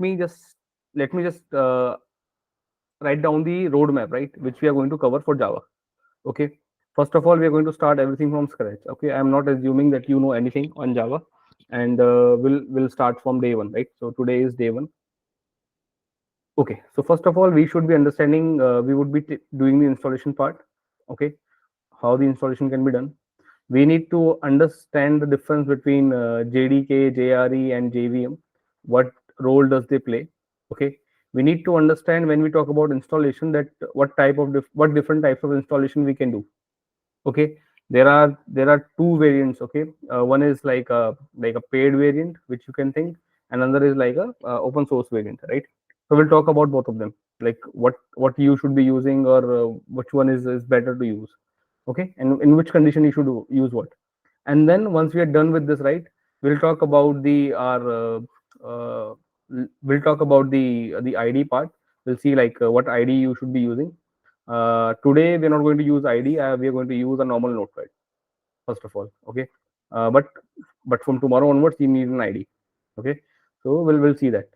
me just write down the roadmap, right, which we are going to cover for Java. Okay, first of all, we are going to start everything from scratch. Okay, I'm not assuming that you know anything on Java, and we'll start from day one, right? So today is day one. Okay, so first of all, we should be understanding. We would be doing the installation part. Okay, how the installation can be done. We need to understand the difference between JDK, JRE, and JVM. What role does they play? Okay, we need to understand when we talk about installation that what type of what different types of installation we can do. Okay, there are two variants. Okay, one is like a paid variant which you can think, and another is like a open source variant, right? So we'll talk about both of them, like what you should be using, or which one is better to use. Okay, and in which condition you should use what. And then once we are done with this, right, we'll talk about we'll talk about the ID part. We'll see like what ID you should be using. Today we're not going to use ID. We are going to use a normal notepad first of all. Okay, but from tomorrow onwards you need an ID. Okay, so we'll see that.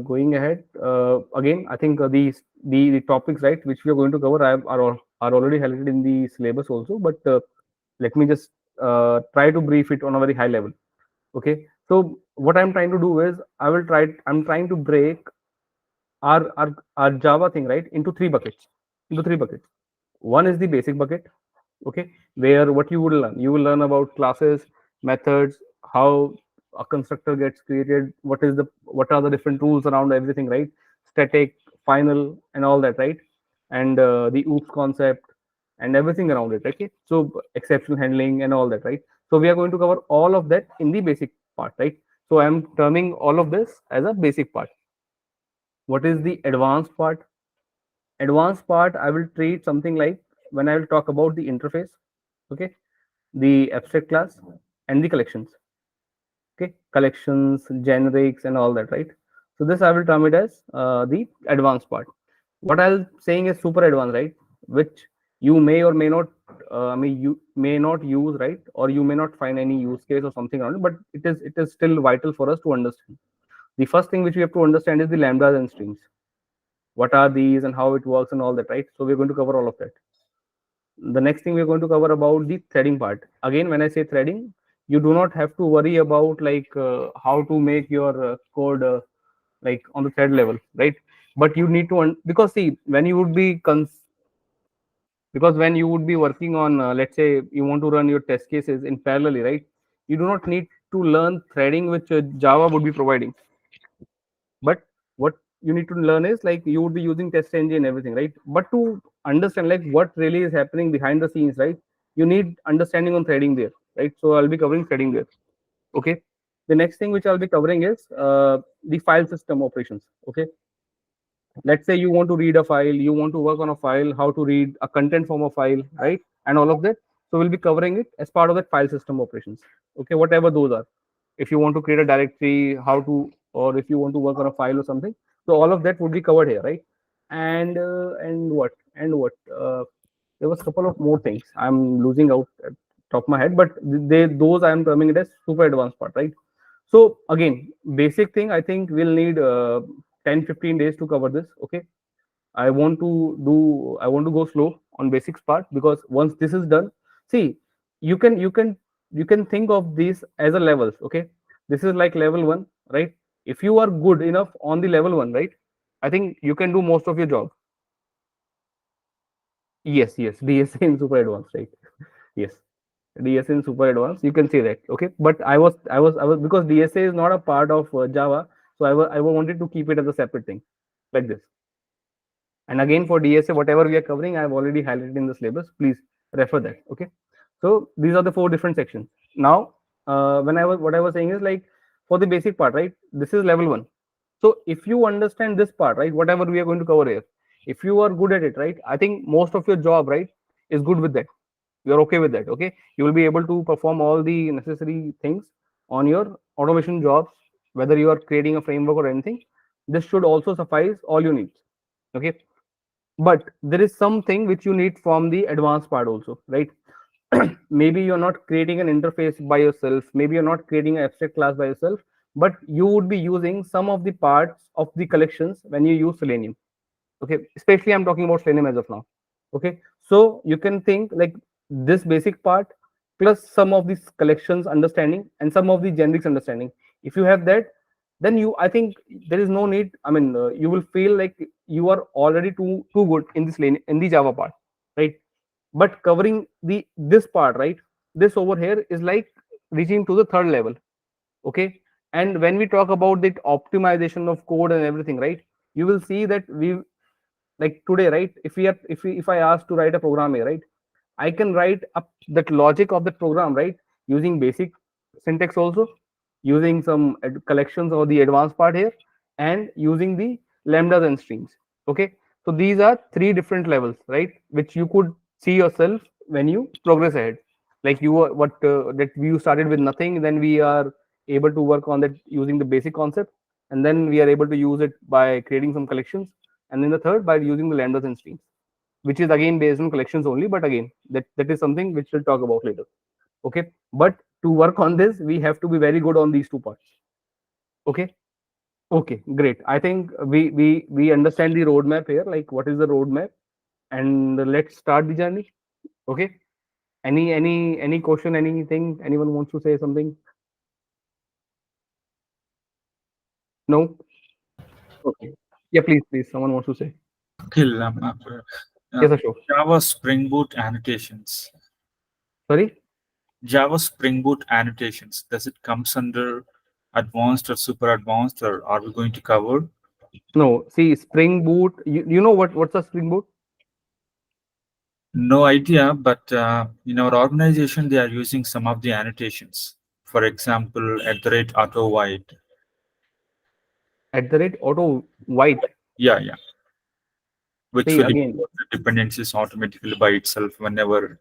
Going ahead, again, I think the topics, right, which we are going to cover are already highlighted in the syllabus also, but let me just try to brief it on a very high level. Okay, so what I'm trying to do is I'm trying to break our Java thing, right, into three buckets. One is the basic bucket. Okay, where what you will learn about classes, methods, how a constructor gets created, what are the different rules around everything, right? Static, final, and all that, right? And the oops concept and everything around it. Okay, so exception handling and all that, right? So we are going to cover all of that in the basic part, right? So I'm terming all of this as a basic part. What is the advanced part? Advanced part, I will treat something like when I will talk about the interface. Okay, the abstract class and the collections. Okay, collections, generics, and all that, right? So this I will term it as the advanced part. What I'm saying is super advanced, right? Which you may or may not, you may not use, right? Or you may not find any use case or something around it, but it is still vital for us to understand. The first thing which we have to understand is the lambdas and streams. What are these and how it works and all that, right? So we're going to cover all of that. The next thing we're going to cover about the threading part. Again, when I say threading, you do not have to worry about like how to make your code like on the thread level, right? But you need to because see, when you would be because when you would be working on let's say you want to run your test cases in parallelly, right? You do not need to learn threading, which Java would be providing. But what you need to learn is like you would be using test engine and everything, right? But to understand like what really is happening behind the scenes, right, you need understanding on threading there, right? So I'll be covering threading there. Okay, the next thing which I'll be covering is the file system operations. Okay, let's say you want to read a file, you want to work on a file, how to read a content from a file, right, and all of that. So we'll be covering it as part of that file system operations. Okay, whatever those are. If you want to create a directory, how to, or if you want to work on a file or something, so all of that would be covered here, right? And there was a couple of more things I'm losing out at top of my head, but those I'm terming it as super advanced part, right? So again, basic thing, I think we'll need 10-15 days to cover this. Okay, I want to go slow on basics part, because once this is done, see, you can you can you can think of these as a levels. Okay, this is like level 1, right? If you are good enough on the level 1, right, I think you can do most of your job. Yes, DSA in super advanced, right? Yes, DSA in super advanced, you can say that. Okay, but I was because DSA is not a part of Java, so I wanted to keep it as a separate thing, like this. And again, for DSA, whatever we are covering, I have already highlighted in the syllabus. Please refer that. Okay, so these are the 4 different sections. Now, what I was saying is like for the basic part, right, this is level 1. So if you understand this part, right, whatever we are going to cover here, if you are good at it, right, I think most of your job, right, is good with that. You're okay with that. Okay, you will be able to perform all the necessary things on your automation jobs, whether you are creating a framework or anything. This should also suffice all your needs. Okay, but there is something which you need from the advanced part also, right? Maybe you're not creating an interface by yourself, maybe you're not creating an abstract class by yourself, but you would be using some of the parts of the collections when you use Selenium. Okay, especially I'm talking about Selenium as of now. Okay, so you can think like this basic part plus some of these collections understanding and some of the generics understanding. If you have that, then you, I think there is no need, I mean, you will feel like you are already too good in this lane, in the Java part, right? But covering the this part, right, this over here is like reaching to the third level. Okay, and when we talk about the optimization of code and everything, right, you will see that we, like today, right, if I ask to write a program here, right, I can write up that logic of the program, right, using basic syntax also, using some collections or the advanced part here, and using the lambdas and streams. Okay, so these are three different levels, right, which you could see yourself when you progress ahead. Like you were what that we started with nothing, then we are able to work on that using the basic concept, and then we are able to use it by creating some collections, and then the third by using the lambdas and streams, which is again based on collections only. But again, that is something which we'll talk about later. Okay, but to work on this, we have to be very good on these two parts. Okay. Okay, great. I think we understand the roadmap here, like what is the roadmap, and let's start the journey. Okay. Any question, anything, anyone wants to say something? No. Okay. Yeah, please, someone wants to say. Okay, Yes, Ashok. Java Spring Boot annotations. Sorry. Java Spring Boot annotations. Does it comes under advanced or super advanced, or are we going to cover? No, see, Spring Boot, you know what's a Spring Boot? No idea, but in our organization, they are using some of the annotations. For example, at the rate auto wide. At the rate auto white. Yeah, yeah. Which See will again. import the dependencies automatically by itself whenever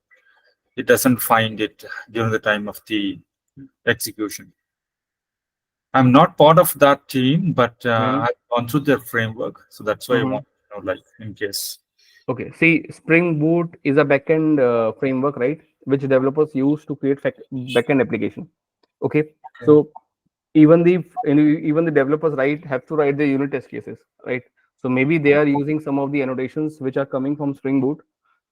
it doesn't find it during the time of the execution. I'm not part of that team, but Mhm, I've gone through their framework, so that's why I mhm. want to know, like, in case. Okay, see, Spring Boot is a backend framework, right, which developers use to create backend application. Okay, Okay. so even the developers, right, have to write the unit test cases, right? So maybe they are using some of the annotations which are coming from Spring Boot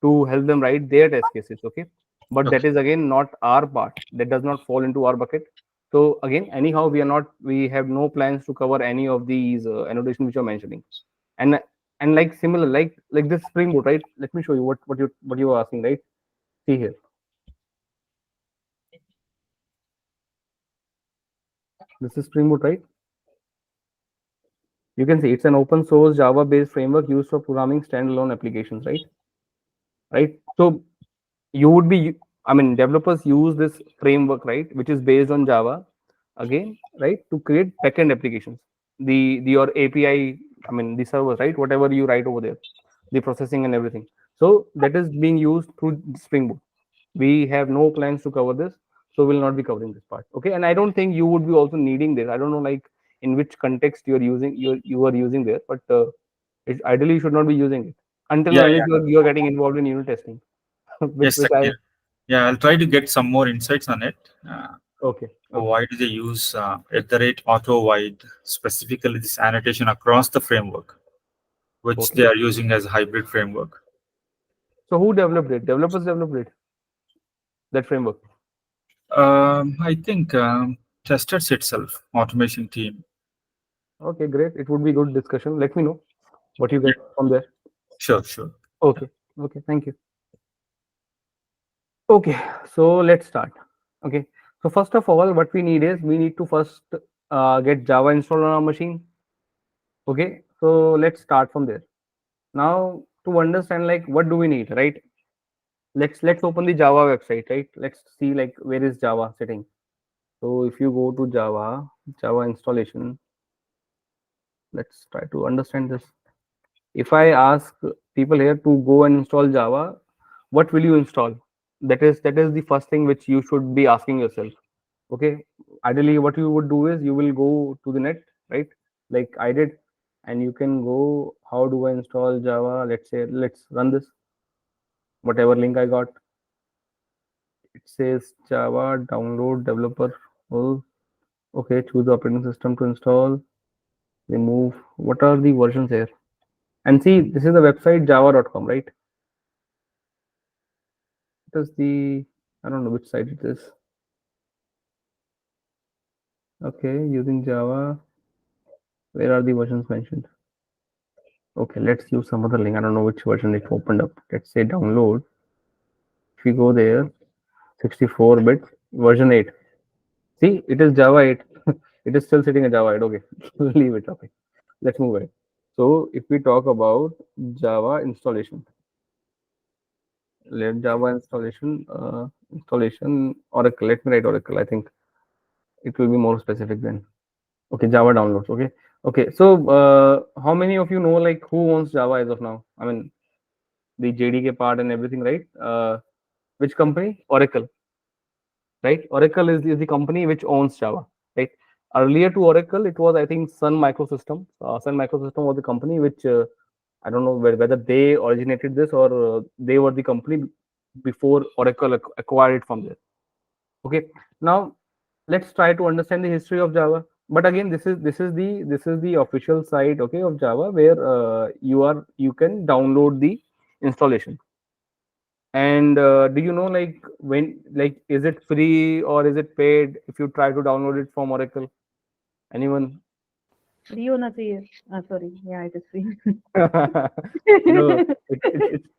to help them write their test cases. Okay, but that Okay. is again not our part. That does not fall into our bucket. So again, anyhow, we have no plans to cover any of these annotations which you're mentioning. And like similar, like this Spring Boot, right? Let me show you what you were asking, right? See here, this is Spring Boot, right? You can see it's an open source Java based framework used for programming standalone applications, right? Right. So you would be, I mean, developers use this framework, right, which is based on Java, again, right, to create backend applications. The your API, I mean, the servers, right, whatever you write over there, the processing and everything. So that is being used through Spring Boot. We have no plans to cover this, so we'll not be covering this part. Okay, and I don't think you would be also needing this. I don't know, like in which context you're using you are using there, but ideally you should not be using it until Yeah, and unless yeah. you're getting involved in unit testing, Yes, which yeah. I. Yeah, I'll try to get some more insights on it. Okay, okay, Why do they use at the rate auto wide, specifically this annotation across the framework, which they okay. are using as a hybrid framework? So who developed it? Developers developed it, that framework. I think testers itself, automation team. Okay, great. It would be good discussion. Let me know what you Yeah, get from there. sure, sure. Okay, okay. Thank you. Okay, so let's start. Okay, so first of all, what we need is we need to first get Java installed on our machine. Okay, so let's start from there. Now to understand like what do we need, right? Let's open the Java website, right? Let's see like where is Java sitting. So if you go to Java installation, let's try to understand this. If I ask people here to go and install Java, what will you install? That is the first thing which you should be asking yourself. Okay, ideally, what you would do is you will go to the net, right? Like I did, and you can go. How do I install Java? Let's run this. Whatever link I got, it says Java download developer. Oh, Okay, choose the operating system to install. Remove. What are the versions here? And see, this is the website java.com, right? What is the, I don't know which site it is. Okay, using Java. Where are the versions mentioned? Okay, let's use some other link. I don't know which version it opened up. Let's say download. If we go there, 64-bit version 8. See, it is Java 8. It is still sitting in Java 8. Okay, leave it. Okay, let's move ahead. So, if we talk about Java installation, let Java installation Oracle. Let me write Oracle. I think it will be more specific then. Okay, Java downloads. Okay, okay. So, how many of you know like who owns Java as of now? I mean, the JDK part and everything, right? Which company? Oracle, right? Oracle is the company which owns Java, right? Earlier to Oracle, it was I think Sun Microsystem. Sun Microsystem was the company which I don't know whether they originated this or they were the company before Oracle acquired it from there. Okay, now let's try to understand the history of Java. But again, this is the official site, okay, of Java where you can download the installation. And do you know like when like is it free or is it paid if you try to download it from Oracle? Anyone? Free होना चाहिए sorry या it is free No,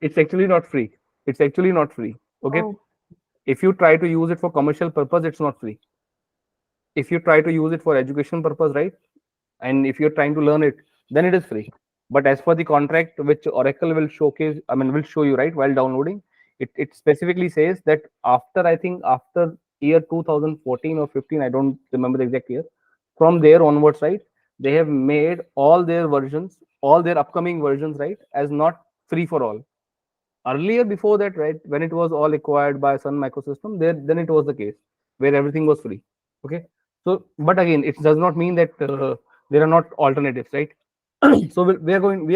it's actually not free. It's actually not free. Okay, oh if you try to use it for commercial purpose, it's not free. If you try to use it for education purpose, right? And if you're trying to learn it, then it is free. But as for the contract which Oracle will showcase, I mean will show you, right, while downloading, it specifically says that after I think after year 2014 or 15, I don't remember the exact year, from there onwards, right, they have made all their versions, all their upcoming versions, right, as not free for all. Earlier before that, right, when it was all acquired by Sun Microsystem, there then it was the case where everything was free. Okay, so but again, it does not mean that there are not alternatives, right? So we are going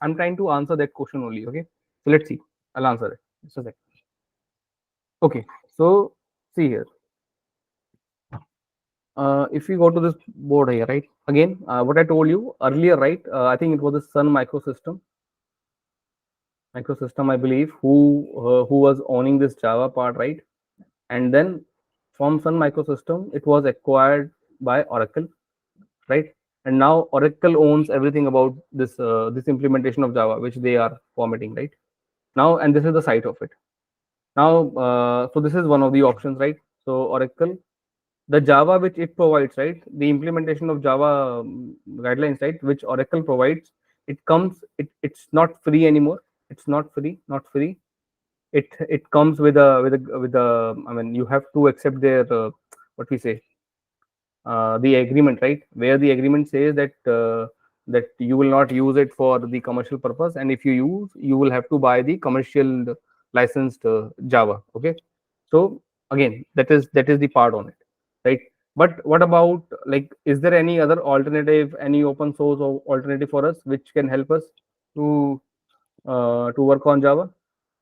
I'm trying to answer that question only. Okay, so let's see. I'll answer it. Just a sec. Okay, so see here. If we go to this board here, right, again, what I told you earlier, right, I think it was the Sun Microsystem, I believe, who was owning this Java part, right? And then from Sun Microsystem, it was acquired by Oracle, right? And now Oracle owns everything about this implementation of Java, which they are formatting, right? Now, and this is the site of it. Now, so this is one of the options, right? So Oracle, the Java which it provides, right? The implementation of Java guidelines, right? Which Oracle provides, it's not free anymore. It's not free, not free. It comes with a I mean you have to accept their what we say the agreement, right, where the agreement says that you will not use it for the commercial purpose, and if you use, you will have to buy the commercial licensed Java. Okay, so again, that is the part on it, right? But what about like is there any other alternative, any open source or alternative for us which can help us to work on Java?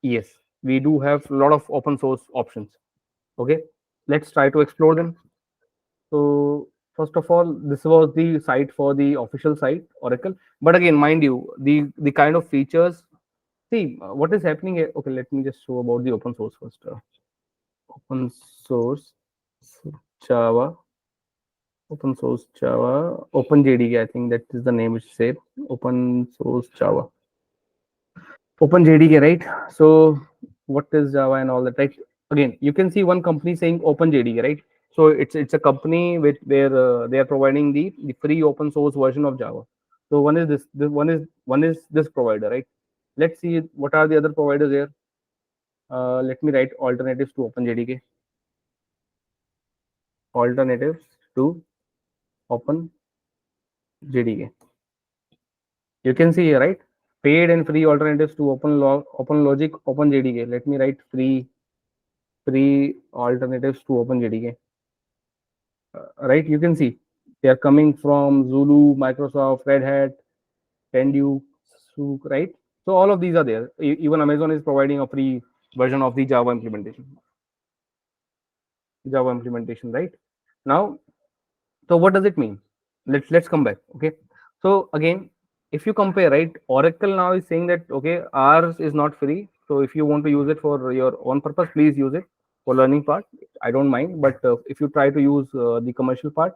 Yes, we do have a lot of open source options. Okay, let's try to explore them. So first of all, this was the site for the official site Oracle. But again, mind you, the kind of features. See what is happening here. Okay, let me just show about the open source first. Open source Java, open source Java, OpenJDK. I think that is the name which say open source Java. OpenJDK, right? So what is Java and all that, right? Again, you can see one company saying OpenJDK, right? So it's a company with where they are providing the free open source version of Java. So one is this one is this provider, right? Let's see what are the other providers here. Let me write alternatives to OpenJDK. Alternatives to OpenJDK. You can see here, right? Paid and free alternatives to OpenLogic, OpenJDK. Let me write free alternatives to OpenJDK. Right? You can see they are coming from Zulu, Microsoft, Red Hat, Tendu, Sook, right? So all of these are there. Even Amazon is providing a free version of the Java implementation. Right? Now, So what does it mean? Let's come back. Okay. So again, if you compare, right, Oracle now is saying that okay, ours is not free. So if you want to use it for your own purpose, please use it for learning part. I don't mind, but if you try to use the commercial part,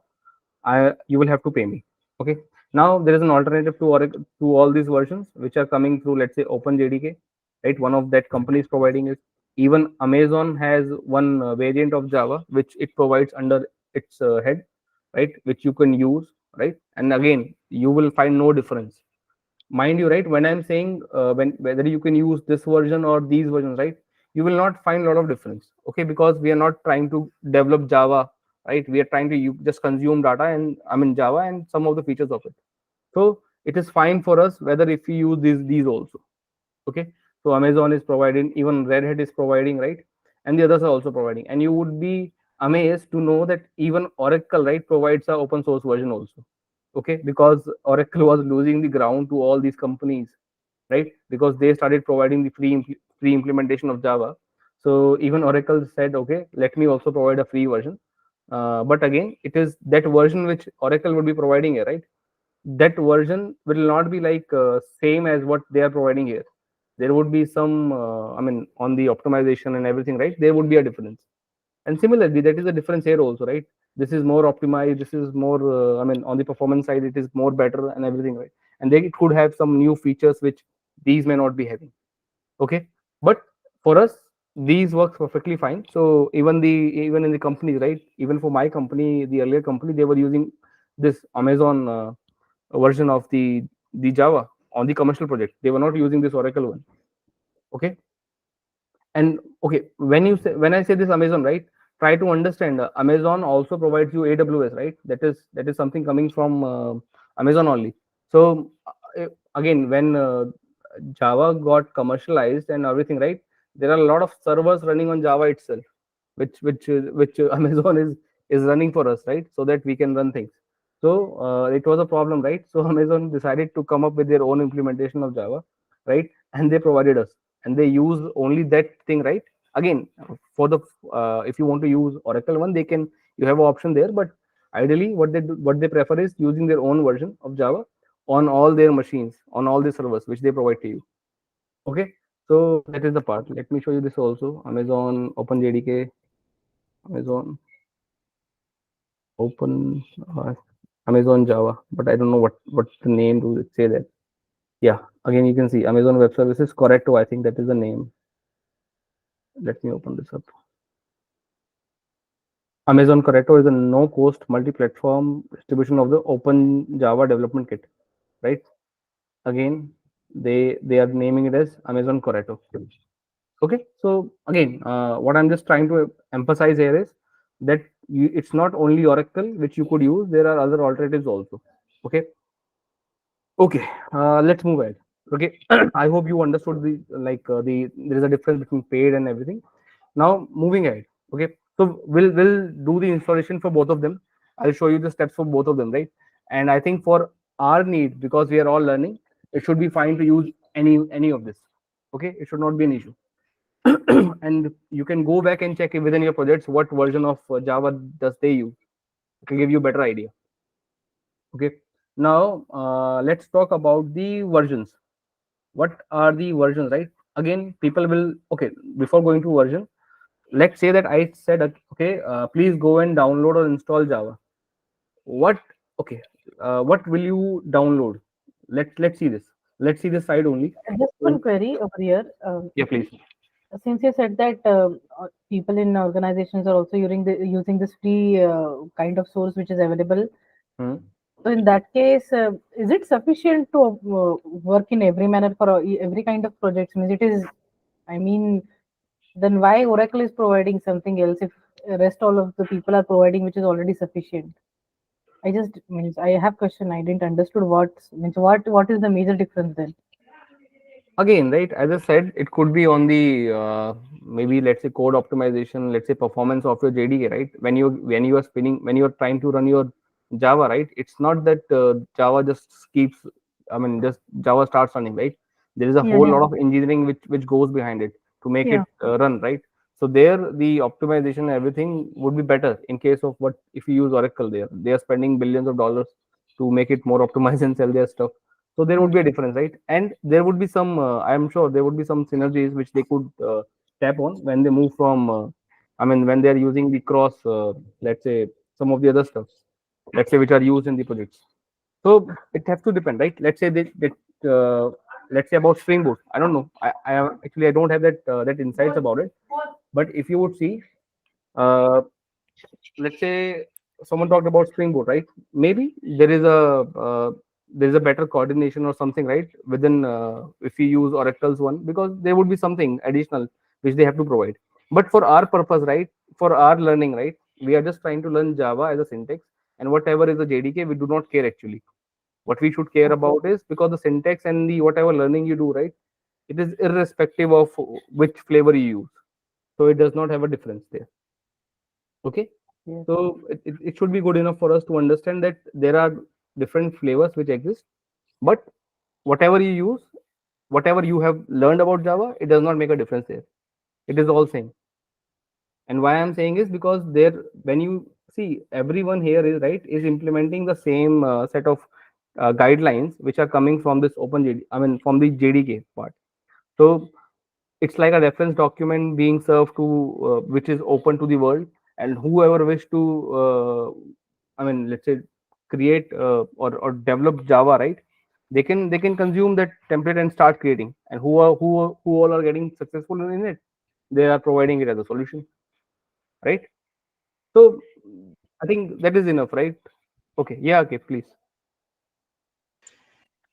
you will have to pay me. Okay. Now there is an alternative to Oracle, to all these versions which are coming through, let's say OpenJDK, right? One of that company is providing it. Even Amazon has one variant of Java which it provides under its head, right? Which you can use, right? And again, you will find no difference, mind you, right? When I'm saying when whether you can use this version or these versions, right, you will not find a lot of difference. Okay, because we are not trying to develop Java, right? We are trying to just consume data and I mean Java and some of the features of it. So it is fine for us whether if we use these also. Okay, so Amazon is providing, even Red Hat is providing, right? And the others are also providing, and you would be amazed to know that even Oracle, right, provides a open source version also. Okay, because Oracle was losing the ground to all these companies, right? Because they started providing the free implementation of Java. So even Oracle said, okay, let me also provide a free version. But again, it is that version which Oracle would be providing here, right? That version will not be like same as what they are providing here. There would be some I mean on the optimization and everything, right? There would be a difference. And similarly, that is a difference here also, right? This is more optimized, this is more I mean on the performance side it is more better and everything, right? And they could have some new features which these may not be having. Okay, but for us these works perfectly fine. So even in the companies, right, even for my company, the earlier company, they were using this Amazon version of the Java on the commercial project. They were not using this Oracle one. Okay, and okay, when I say this Amazon, right, try to understand Amazon also provides you AWS, right? That is something coming from Amazon only. So again, when Java got commercialized and everything, right, there are a lot of servers running on Java itself, which Amazon is running for us, right, so that we can run things. So it was a problem, right? So Amazon decided to come up with their own implementation of Java, right? And they provided us, and they use only that thing, right? Again, for the if you want to use Oracle one, they can, you have an option there, but ideally what they prefer is using their own version of Java on all their machines, on all the servers which they provide to you. Okay, so that is the part. Let me show you this also. Amazon OpenJDK, Amazon Open uh, Amazon Java, but I don't know what's the name to say that. Yeah, again you can see Amazon Web Services Corretto. I think that is the name. Let me open this up. Amazon Corretto is a no-cost multi-platform distribution of the Open Java development kit, right? Again, they are naming it as Amazon Corretto. Okay, so again, what I'm just trying to emphasize here is that it's not only Oracle which you could use. There are other alternatives also. Okay, okay, let's move ahead. Okay, I hope you understood the there is a difference between paid and everything. Now moving ahead. Okay, so we'll do the installation for both of them. I'll show you the steps for both of them, right? And I think for our need, because we are all learning, it should be fine to use any of this. Okay, it should not be an issue. And you can go back and check within your projects what version of Java does they use. It will give you a better idea. Okay, now let's talk about the versions. What are the versions, right? Again, people will, okay, before going to version, let's say that I said okay, please go and download or install Java. What, okay, what will you download? Let's see this. Let's see this side only. Just one query over here. Yeah, please. Since you said that people in organizations are also using this free kind of source which is available, Hmm. so in that case, is it sufficient to work in every manner for every kind of projects? Means it is, I mean, then why Oracle is providing something else if rest all of the people are providing which is already sufficient? I just means I have question. I didn't understood what is the major difference then? Again, right, as I said, it could be on the maybe let's say code optimization, let's say performance of your JDK, right? When you are spinning, when you are trying to run your Java, right, it's not that Java just keeps, I mean just Java starts running, right? There is a Yeah, whole yeah, lot of engineering which goes behind it to make yeah. it run, right? So there the optimization and everything would be better in case of what if you use Oracle. There they are spending billions of dollars to make it more optimized and sell their stuff. So there would be a difference, right? And there would be some I am sure there would be some synergies which they could tap on when they move from I mean when they are using the cross let's say some of the other stuff, let's say, which are used in the projects. So it has to depend, right? Let's say that let's say about Spring Boot. I don't know. Actually I don't have that insights about it. But if you would see, uh, let's say someone talked about Spring Boot, right? Maybe there is a better coordination or something, right? Within if we use Oracle's one, because there would be something additional which they have to provide. But for our purpose, right? For our learning, right? We are just trying to learn Java as a syntax, and whatever is the JDK, we do not care actually. What we should care about is because the syntax and the whatever learning you do, right? It is irrespective of which flavor you use, so it does not have a difference there. Okay. Yes. So it should be good enough for us to understand that there are different flavors which exist, but whatever you use, whatever you have learned about Java, it does not make a difference there. It is all same. And why I'm saying is because there, when you see everyone here is right is implementing the same set of guidelines which are coming from this OpenJD, I mean from the JDK part. So it's like a reference document being served to which is open to the world, and whoever wish to I mean let's say create or develop Java, right? They can consume that template and start creating, and who all are getting successful in it, they are providing it as a solution, right? So I think that is enough, right? Okay, yeah, okay, please.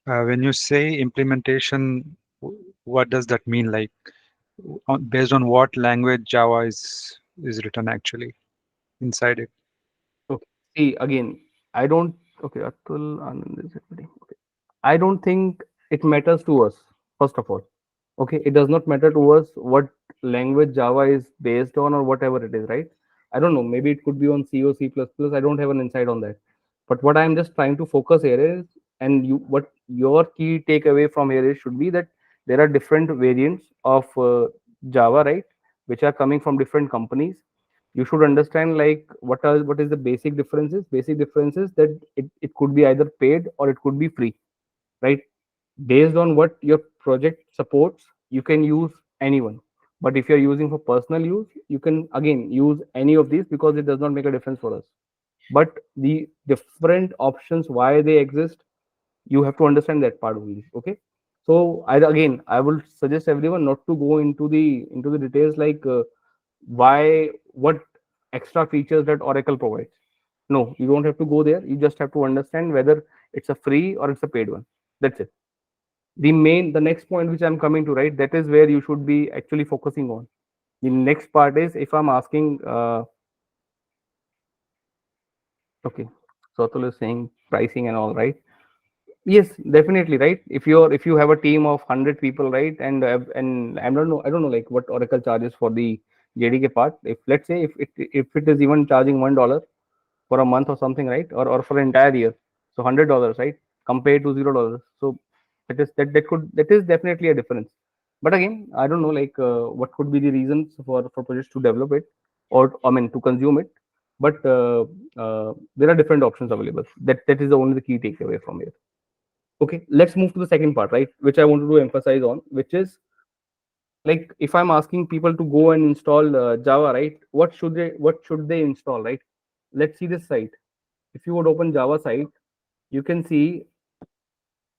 When you say implementation, what does that mean? Like, based on what language Java is written actually inside it? Okay, see again, I don't. Okay, Atul Anand is repeating. Okay, I don't think it matters to us. First of all, okay, it does not matter to us what language Java is based on or whatever it is, right? I don't know. Maybe it could be on C or C++. I don't have an insight on that. But what I'm just trying to focus here is, and you, what your key takeaway from here is should be that there are different variants of Java, right? Which are coming from different companies. You should understand like what is the basic differences. Basic differences that it could be either paid or it could be free, right? Based on what your project supports, you can use anyone. But if you're using for personal use, you can again use any of these because it does not make a difference for us. But the different options why they exist, you have to understand that part only. Okay. So I will suggest everyone not to go into the details like why what extra features that Oracle provides. No, you don't have to go there. You just have to understand whether it's a free or it's a paid one. That's it. The next point which I'm coming to, right, that is where you should be actually focusing on. The next part is if I'm asking okay, so Atul is saying pricing and all, right? Yes, definitely, right? If you have a team of 100 people, right, and I don't know like what Oracle charges for the JDK part. If let's say if it is even charging $1 for a month or something, right, or for an entire year, so $100, right, compared to $0. So that is definitely a difference. But again, I don't know like what could be the reasons for projects to develop it or I mean to consume it. But there are different options available. That is the only the key takeaway from here. Okay, let's move to the second part, right, which I wanted to emphasize on, which is like if I'm asking people to go and install Java, right, what should they install, right? Let's see this site. If you would open Java site, you can see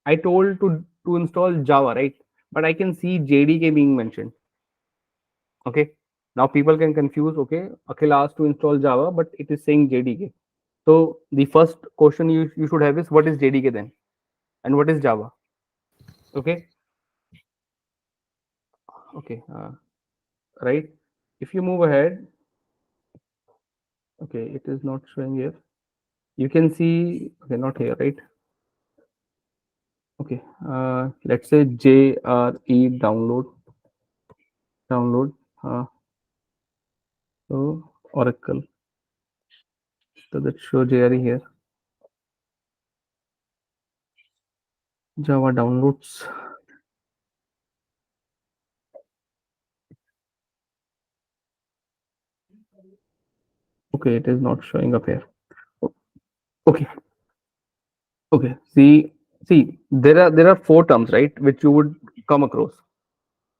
I told to install Java, right? But I can see JDK being mentioned. Okay, now people can confuse. Okay, Akhil asked to install Java, but it is saying JDK. So the first question you should have is what is JDK then, and what is Java? Okay, okay, right. If you move ahead, okay, it is not showing here. You can see, okay, not here, right? Okay, let's say JRE download. Uh, so Oracle. So let's show JRE here. Java downloads. Okay, it is not showing up here. Okay. Okay. See, there are four terms, right, which you would come across.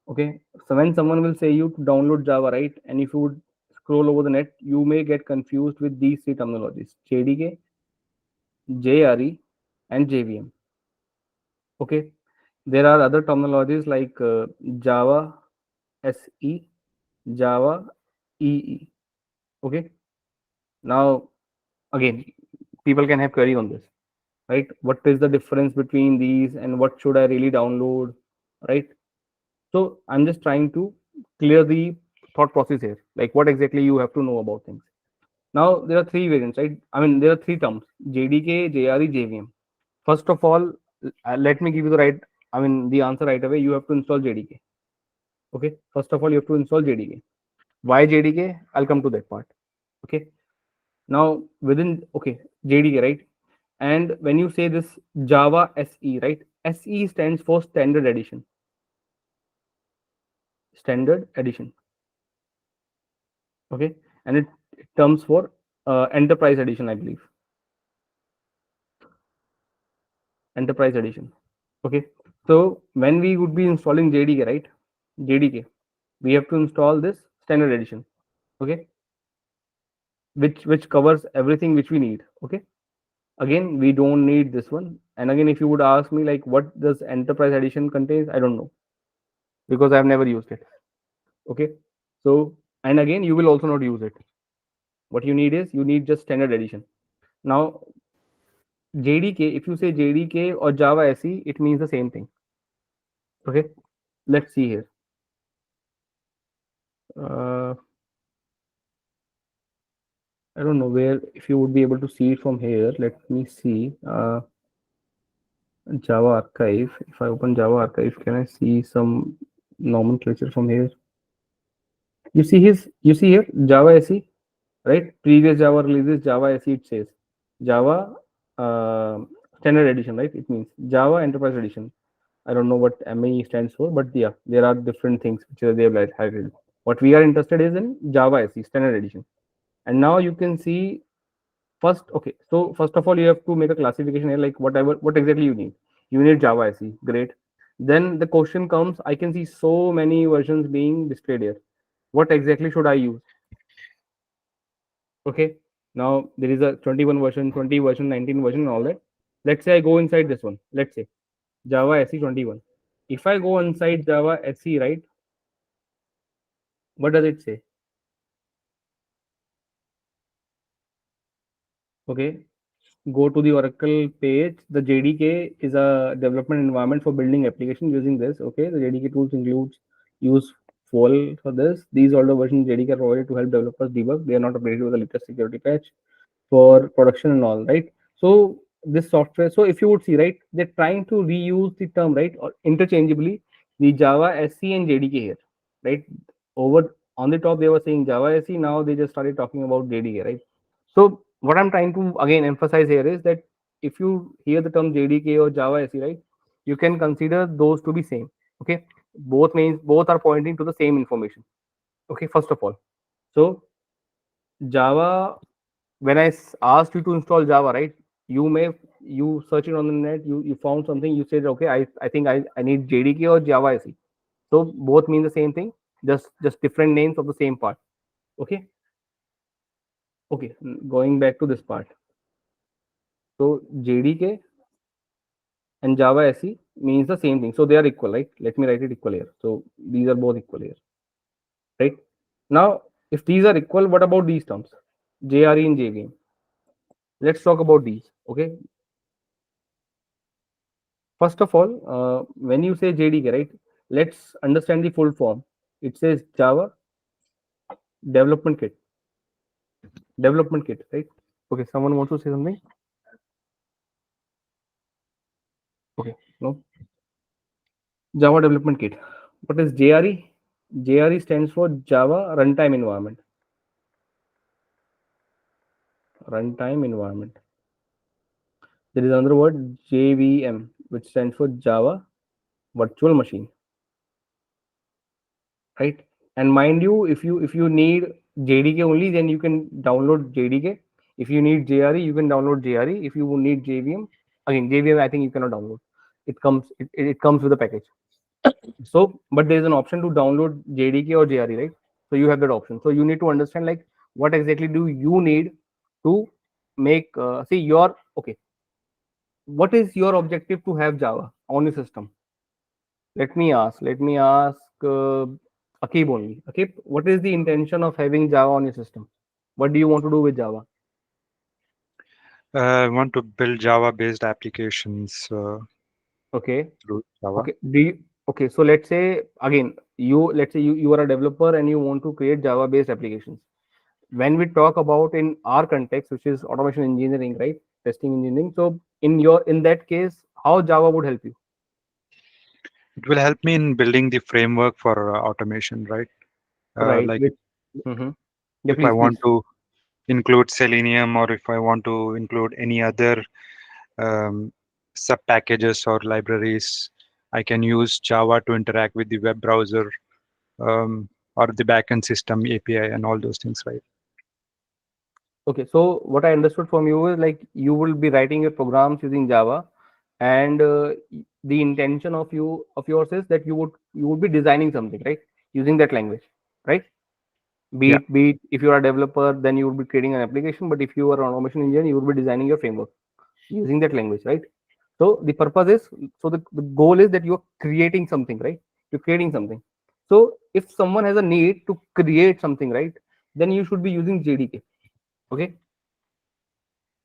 Okay. So when someone will say you to download Java, right, and if you would scroll over the net, you may get confused with these three terminologies: JDK, JRE, and JVM. Okay. There are other terminologies like Java SE, Java EE. Okay. Now, again, people can have query on this, right? What is the difference between these and what should I really download, right? So I'm just trying to clear the thought process here, like what exactly you have to know about things. Now, there are three variants, right? I mean, there are three terms: JDK, JRE, JVM. First of all, let me give you the right, I mean, the answer right away. You have to install JDK. Okay. First of all, you have to install JDK. Why JDK? I'll come to that part. Okay. Now, within, okay, JDK, right? And when you say this Java SE, right? SE stands for Standard Edition. Standard Edition. Okay. And it comes for Enterprise Edition, I believe. Enterprise Edition. Okay. So when we would be installing JDK, right? JDK, we have to install this Standard Edition. Okay. Which covers everything which we need. Okay. Again, we don't need this one. And again, if you would ask me like what does Enterprise Edition contains, I don't know, because I've never used it. Okay. So, and again, you will also not use it. What you need is you need just Standard Edition. Now, JDK, if you say JDK or Java SE, it means the same thing. Okay. Let's see here. I don't know where, if you would be able to see it from here. Let me see. Java archive. If I open Java archive, can I see some nomenclature from here? You see here Java SE, right? Previous Java releases Java SE, it says Java Standard Edition, right? It means Java Enterprise Edition. I don't know what ME stands for, but yeah, there are different things which they have highlighted. What we are interested is in Java SE Standard Edition. And now you can see first, okay, so first of all, you have to make a classification here, like what exactly you need. You need Java SE, great. Then the question comes, I can see so many versions being displayed here. What exactly should I use? Okay, now there is a 21 version, 20 version, 19 version, and all that. Let's say I go inside this one. Let's say Java SE 21. If I go inside Java SE, right, what does it say? Okay, go to the Oracle page. The JDK is a development environment for building application using this. Okay, the JDK tools includes use full for this. These older versions JDK are provided to help developers debug. They are not updated with the latest security patch for production and all, right? So this software, so if you would see, right, they're trying to reuse the term, right, or interchangeably, the Java SE and JDK here, right? Over on the top, they were saying Java SE. Now they just started talking about JDK, right? So what I'm trying to again emphasize here is that if you hear the term JDK or Java SE, right, you can consider those to be same. Okay, both are pointing to the same information. Okay, first of all, so Java, when I asked you to install Java, right, you search it on the net, you found something, you said, okay, I think I need JDK or Java SE. So both mean the same thing, just different names of the same part. Okay. Okay, going back to this part. So JDK and Java SE means the same thing. So they are equal, right? Let me write it equal here. So these are both equal here, right? Now, if these are equal, what about these terms? JRE and JVM. Let's talk about these. Okay. First of all, when you say JDK, right? Let's understand the full form. It says Java Development Kit. Development Kit, right? Okay. Someone wants to say something? Okay. No. Java Development Kit. What is JRE? JRE stands for Java Runtime Environment. Runtime Environment. There is another word, JVM, which stands for Java Virtual Machine. Right? And mind you, if you need JDK only, then you can download JDK. If you need JRE, you can download JRE. If you need JVM, again JVM, I think you cannot download. It comes with a package. So, but there is an option to download JDK or JRE, right? So you have that option. So you need to understand like what exactly do you need to make. See your okay. What is your objective to have Java on your system? Let me ask. Akib only. Akib, what is the intention of having Java on your system? What do you want to do with Java? I want to build Java-based applications Okay. through Java. Okay. Okay. So let's say again, let's say you are a developer and you want to create Java-based applications. When we talk about in our context, which is automation engineering, right? Testing engineering. So in that case, how Java would help you? It will help me in building the framework for automation, right? Right. Like Mm-hmm. Yeah, if I please, want please. to include Selenium, or if I want to include any other sub packages or libraries, I can use Java to interact with the web browser, or the backend system API and all those things, right? Okay, so what I understood from you is like you will be writing your programs using Java, and the intention of yours is that you would be designing something, right? Using that language, right? Be Yeah. it be it if you are a developer, then you would be creating an application. But if you are an automation engineer, you would be designing your framework using that language, right? So the purpose is the goal is that you're creating something, right? You're creating something. So if someone has a need to create something, right, then you should be using JDK. Okay,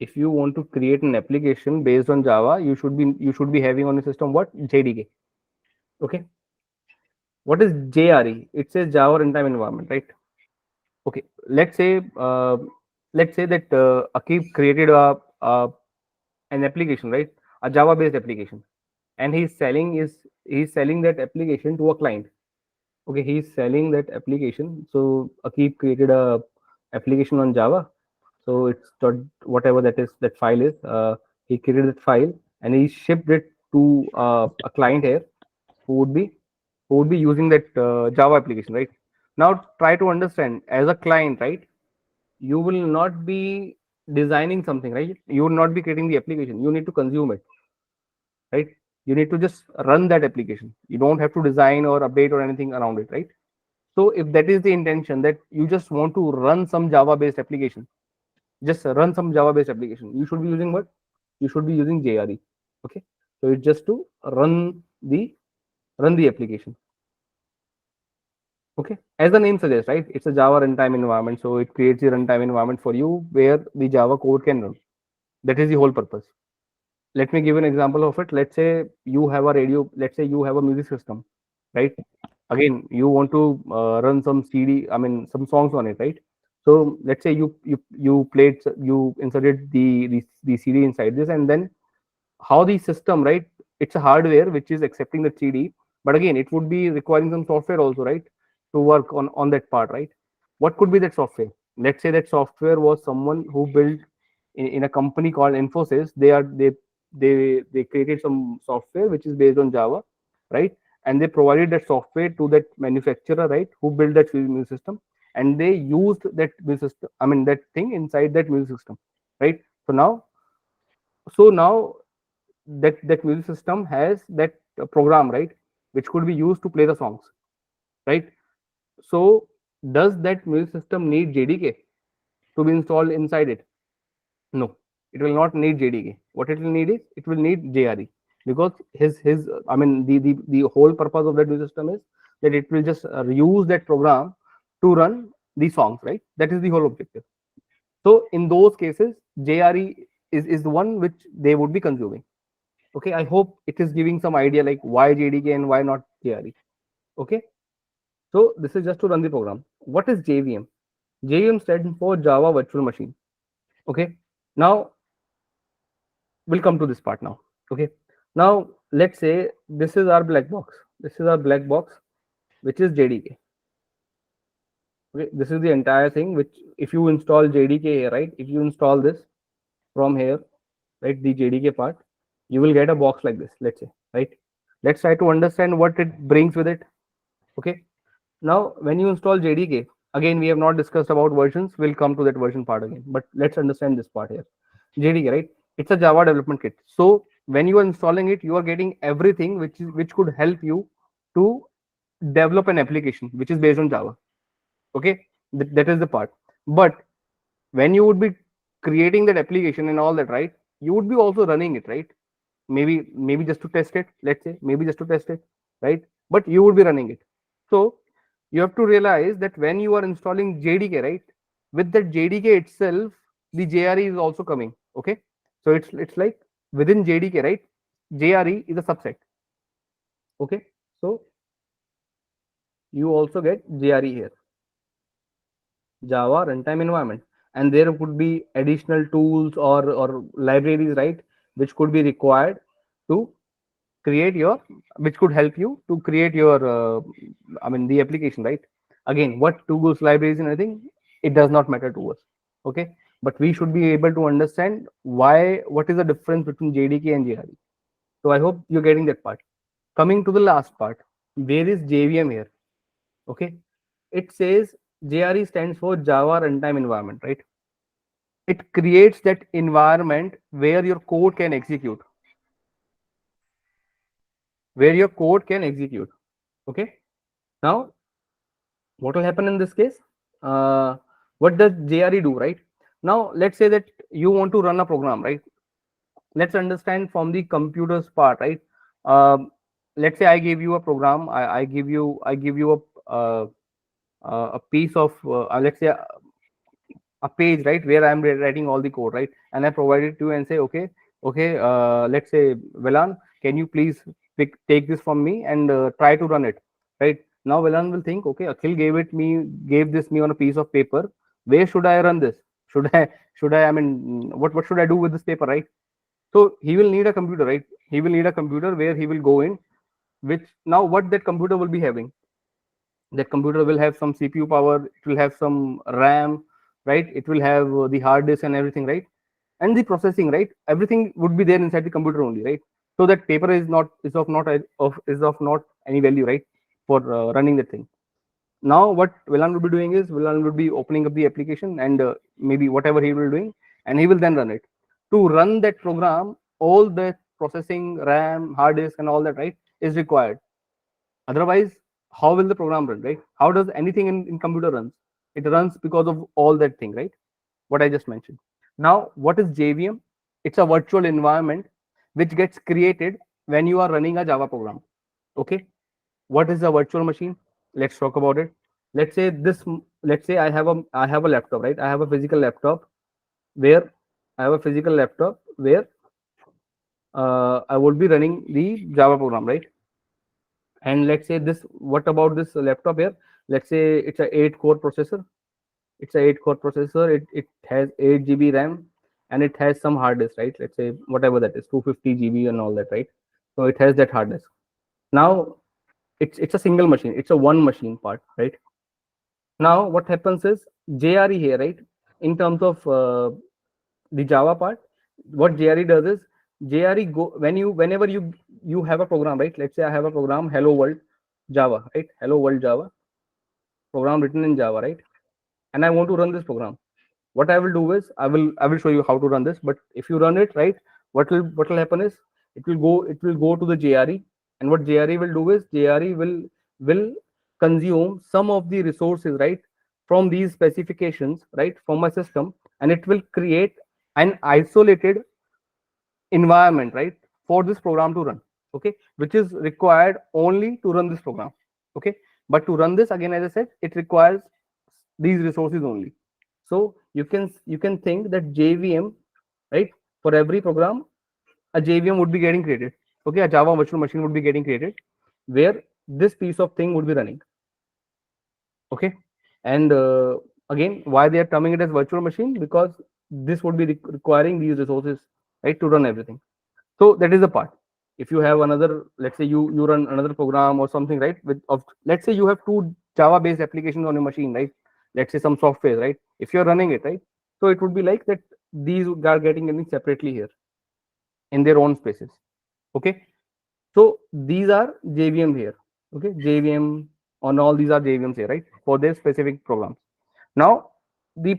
if you want to create an application based on Java, you should be having on your system what? JDK. Okay. What is JRE? It says Java runtime environment, right? Okay. Let's say that Akib created an application, right? A Java based application, and he's selling that application to a client. Okay, he's selling that application. So Akib created a application on Java. So it's whatever that file is. He created that file and he shipped it to a client here who would be using that Java application, right? Now try to understand as a client, right? You will not be designing something, right? You will not be creating the application. You need to consume it, right? You need to just run that application. You don't have to design or update or anything around it, right? So if that is the intention that you just want to run some Java based application, just run some Java based application, you should be using what? You should be using JRE. Okay, so it's just to run the application. Okay, as the name suggests, right, it's a Java runtime environment, so it creates a runtime environment for you where the Java code can run. That is the whole purpose. Let me give an example of it. Let's say you have a radio, let's say you have a music system, right? Again, you want to run some CD, I mean some songs on it, right? So let's say you inserted the CD inside this, and then how the system, right? It's a hardware which is accepting the CD, but again, it would be requiring some software also, right, to work on that part, right? What could be that software? Let's say that software was someone who built in a company called Infosys. They created some software which is based on Java, right? And they provided that software to that manufacturer, right, who built that music system, and they used that music system, I mean that thing inside that music system, right? So now that music system has that program, right, which could be used to play the songs, right? So does that music system need JDK to be installed inside it? No, it will not need JDK. What it will need is it will need JRE, because his I mean the whole purpose of that music system is that it will just use that program to run the songs, right? That is the whole objective. So in those cases, JRE is the one which they would be consuming. Okay, I hope it is giving some idea like why JDK and why not JRE. Okay, so this is just to run the program. What is JVM? JVM stands for Java Virtual Machine. Okay, now we'll come to this part now. Okay, now let's say this is our black box. This is our black box, which is JDK. Okay, this is the entire thing. Which if you install JDK here, right? If you install this from here, right, the JDK part, you will get a box like this. Let's say, right? Let's try to understand what it brings with it. Okay, now when you install JDK, Again, we have not discussed about versions. We'll come to that version part again, but let's understand this part here. JDK, right? It's a Java development kit. So when you are installing it, you are getting everything which could help you to develop an application which is based on Java. Okay, that is the part. But when you would be creating that application and all that, right? You would be also running it, right? Maybe just to test it. Let's say maybe just to test it, right? But you would be running it. So you have to realize that when you are installing JDK, right? With that JDK itself, the JRE is also coming. Okay, so it's like within JDK, right? JRE is a subset. Okay, so you also get JRE here, Java runtime environment, and there could be additional tools or libraries, right, which could be required to create your, which could help you to create your the application, right? Again, what tools, libraries and everything, it does not matter to us. Okay, but we should be able to understand what is the difference between JDK and JRE. So I hope you're getting that part. Coming to the last part, where is JVM here? Okay, it says JRE stands for Java runtime environment, right? It creates that environment where your code can execute, Okay, now what will happen in this case? What does JRE do, right? Now let's say that you want to run a program, right? Let's understand from the computer's part, right? Let's say I give you a program. I give you a piece of let's say a page, right, where I'm writing all the code, right, and I provide it to you and say, okay, let's say, Velan, can you please take this from me and try to run it, right? Now Velan will think, okay, Akhil gave this me on a piece of paper. Where should I run this? Should I mean, what should I do with this paper, right? So he will need a computer, right? He will need a computer where he will go in, which now what that computer will be having, that computer will have some CPU power, it will have some RAM, right? It will have the hard disk and everything, right? And the processing, right? Everything would be there inside the computer only, right? So that paper is of not any value, right, for running the thing. Now what Velan will be doing is Velan will be opening up the application and maybe whatever he will be doing, and he will then run it. To run that program, all the processing, RAM, hard disk, and all that, right, is required. Otherwise, how will the program run, right? How does anything in computer runs? It runs because of all that thing, right? What I just mentioned. Now, what is JVM? It's a virtual environment which gets created when you are running a Java program. Okay. What is a virtual machine? Let's talk about it. Let's say I have a laptop, right? I have a physical laptop where I would be running the Java program, right? And let's say what about this laptop here? Let's say it's a 8-core processor. It has 8 GB RAM and it has some hard disk, right? Let's say whatever that is, 250 GB and all that, right? So it has that hard disk. Now it's a single machine. It's a one machine part, right? Now what happens is JRE here, right? In terms of the Java part, what JRE does is JRE whenever you have a program, right? Let's say I have a program, Hello World Java, right? Hello World Java program written in Java, right? And I want to run this program. What I will do is I will show you how to run this. But if you run it, right, what will happen is it will go to the JRE, and what JRE will do is JRE will consume some of the resources, right, from these specifications, right, from my system, and it will create an isolated environment, right, for this program to run. Okay, which is required only to run this program. Okay, but to run this, again, as I said, it requires these resources only. So you can think that JVM, right, for every program a JVM would be getting created. Okay, a Java virtual machine would be getting created where this piece of thing would be running. Okay, and again, why they are terming it as virtual machine? Because this would be requiring these resources, right, to run everything. So that is the part. If you have another, let's say you run another program or something, right, let's say you have two Java based applications on your machine, right? Let's say some software, right? If you're running it, right, so it would be like that these are getting running separately here in their own spaces. Okay, so these are JVM here. Okay, JVM on all these are JVMs here, right, for their specific programs. Now, the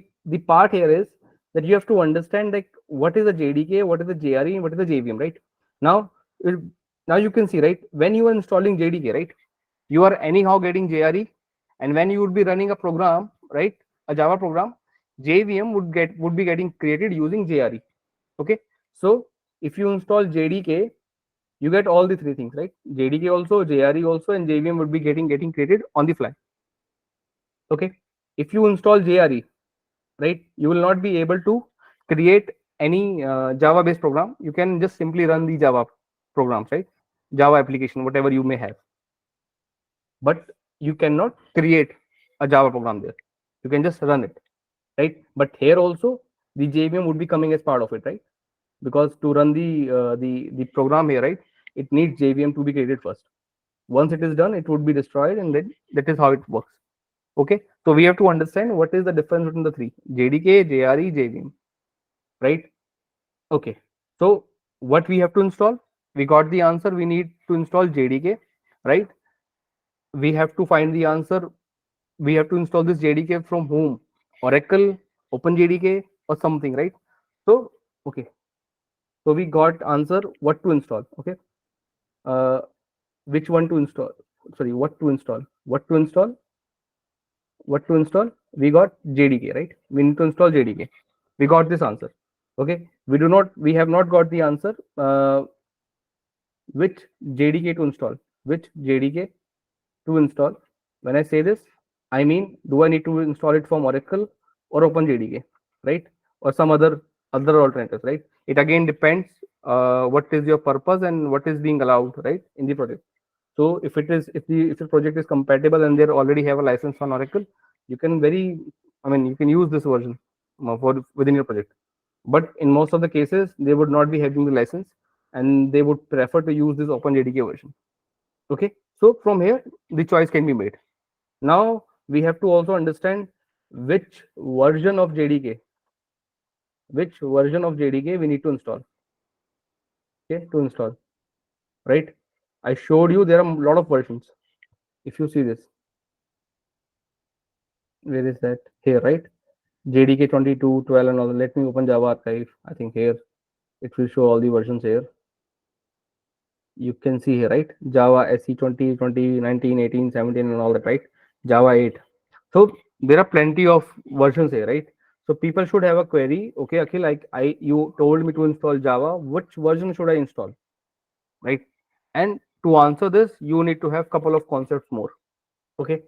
part here is that you have to understand like what is the JDK, what is the JRE, and what is the JVM, right? Now, it, now you can see, right, when you are installing JDK, right, you are anyhow getting JRE, and when you would be running a program, right, a Java program, JVM would be getting created using JRE. Okay, so if you install JDK, you get all the three things, right? JDK also, JRE also, and JVM would be getting created on the fly. Okay, if you install JRE, right, you will not be able to create any Java based program. You can just simply run the Java programs, right? Java application, whatever you may have, but you cannot create a Java program there. You can just run it, right? But here also the JVM would be coming as part of it, right? Because to run the program here, right, it needs JVM to be created first. Once it is done, it would be destroyed, and then that is how it works. Okay, so we have to understand what is the difference between the three: JDK, JRE, JVM, right? Okay, so what we have to install? We got the answer. We need to install JDK, right? We have to find the answer. We have to install this JDK from whom? Oracle, OpenJDK, or something, right? So okay, so we got answer what to install. Okay, which one to install? Sorry, what to install? What to install? What to install? We got JDK, right? We need to install JDK. We got this answer. Okay, we have not got the answer. Which JDK to install? Which JDK to install? When I say this, I mean, do I need to install it from Oracle or OpenJDK, right? Or some other alternatives, right? It again depends what is your purpose and what is being allowed, right, in the project. So if the project is compatible and they already have a license on Oracle, you can you can use this version for within your project. But in most of the cases, they would not be having the license, and they would prefer to use this OpenJDK version. Okay, so from here the choice can be made. Now we have to also understand which version of JDK, we need to install. Okay, to install, right? I showed you there are a lot of versions. If you see this, where is that? Here, right? JDK 22, 12, and all. Let me open Java archive. I think here it will show all the versions here. You can see here, right? Java SE 20, 20, 19, 18, 17, and all that, right? Java 8. So there are plenty of versions here, right? So people should have a query. Okay, Akhil, like you told me to install Java. Which version should I install? Right? And to answer this, you need to have couple of concepts more. Okay.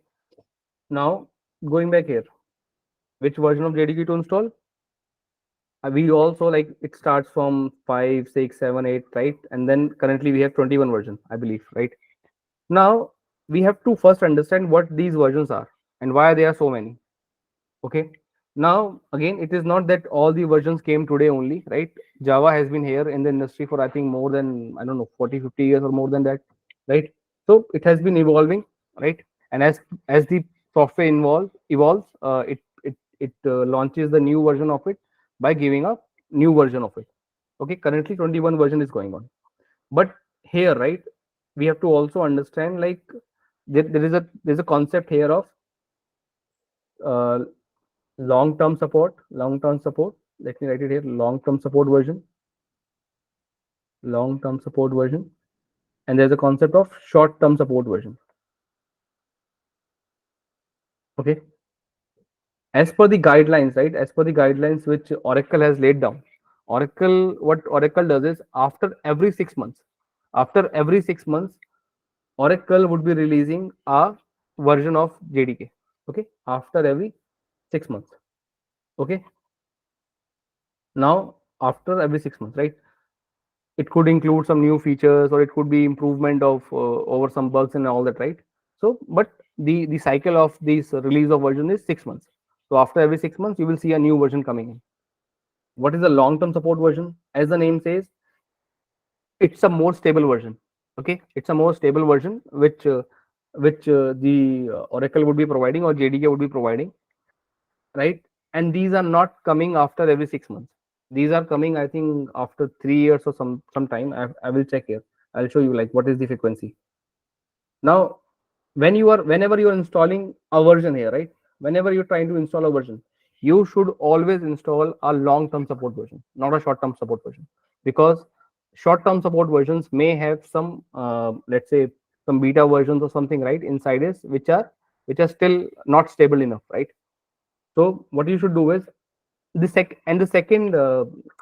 Now going back here, which version of JDK to install? We also like it starts from 5, 6, 7, 8, right? And then currently we have 21 version, I believe, right? Now we have to first understand what these versions are and why there are so many. Okay, now again, it is not that all the versions came today only, right? Java has been here in the industry for I think more than, I don't know, 40, 50 years or more than that, right? So it has been evolving, right? And as the software evolves, it launches the new version of it by giving a new version of it. Okay, currently 21 version is going on, but here, right, we have to also understand like there's a concept here of uh, long-term support. Let me write it here: long-term support version. And there's a concept of short-term support version. Okay, as per the guidelines, right, as per the guidelines which Oracle has laid down, what Oracle does is after every 6 months, Oracle would be releasing a version of JDK. Okay, after every 6 months. Okay, now after every 6 months, right, it could include some new features, or it could be improvement of over some bugs and all that, right? So but the cycle of this release of version is 6 months. So after every 6 months you will see a new version coming in. What is the long-term support version? As the name says, it's a more stable version. Okay, it's a more stable version which the Oracle would be providing or JDK would be providing, right? And these are not coming after every 6 months. These are coming, I think, after 3 years or some time. I will check here. I'll show you like what is the frequency. Now, whenever you are installing a version here, right? whenever you're trying to install a version, you should always install a long-term support version, not a short-term support version, because short-term support versions may have some, let's say, some beta versions or something, right, inside is which are still not stable enough, right? So what you should do is the second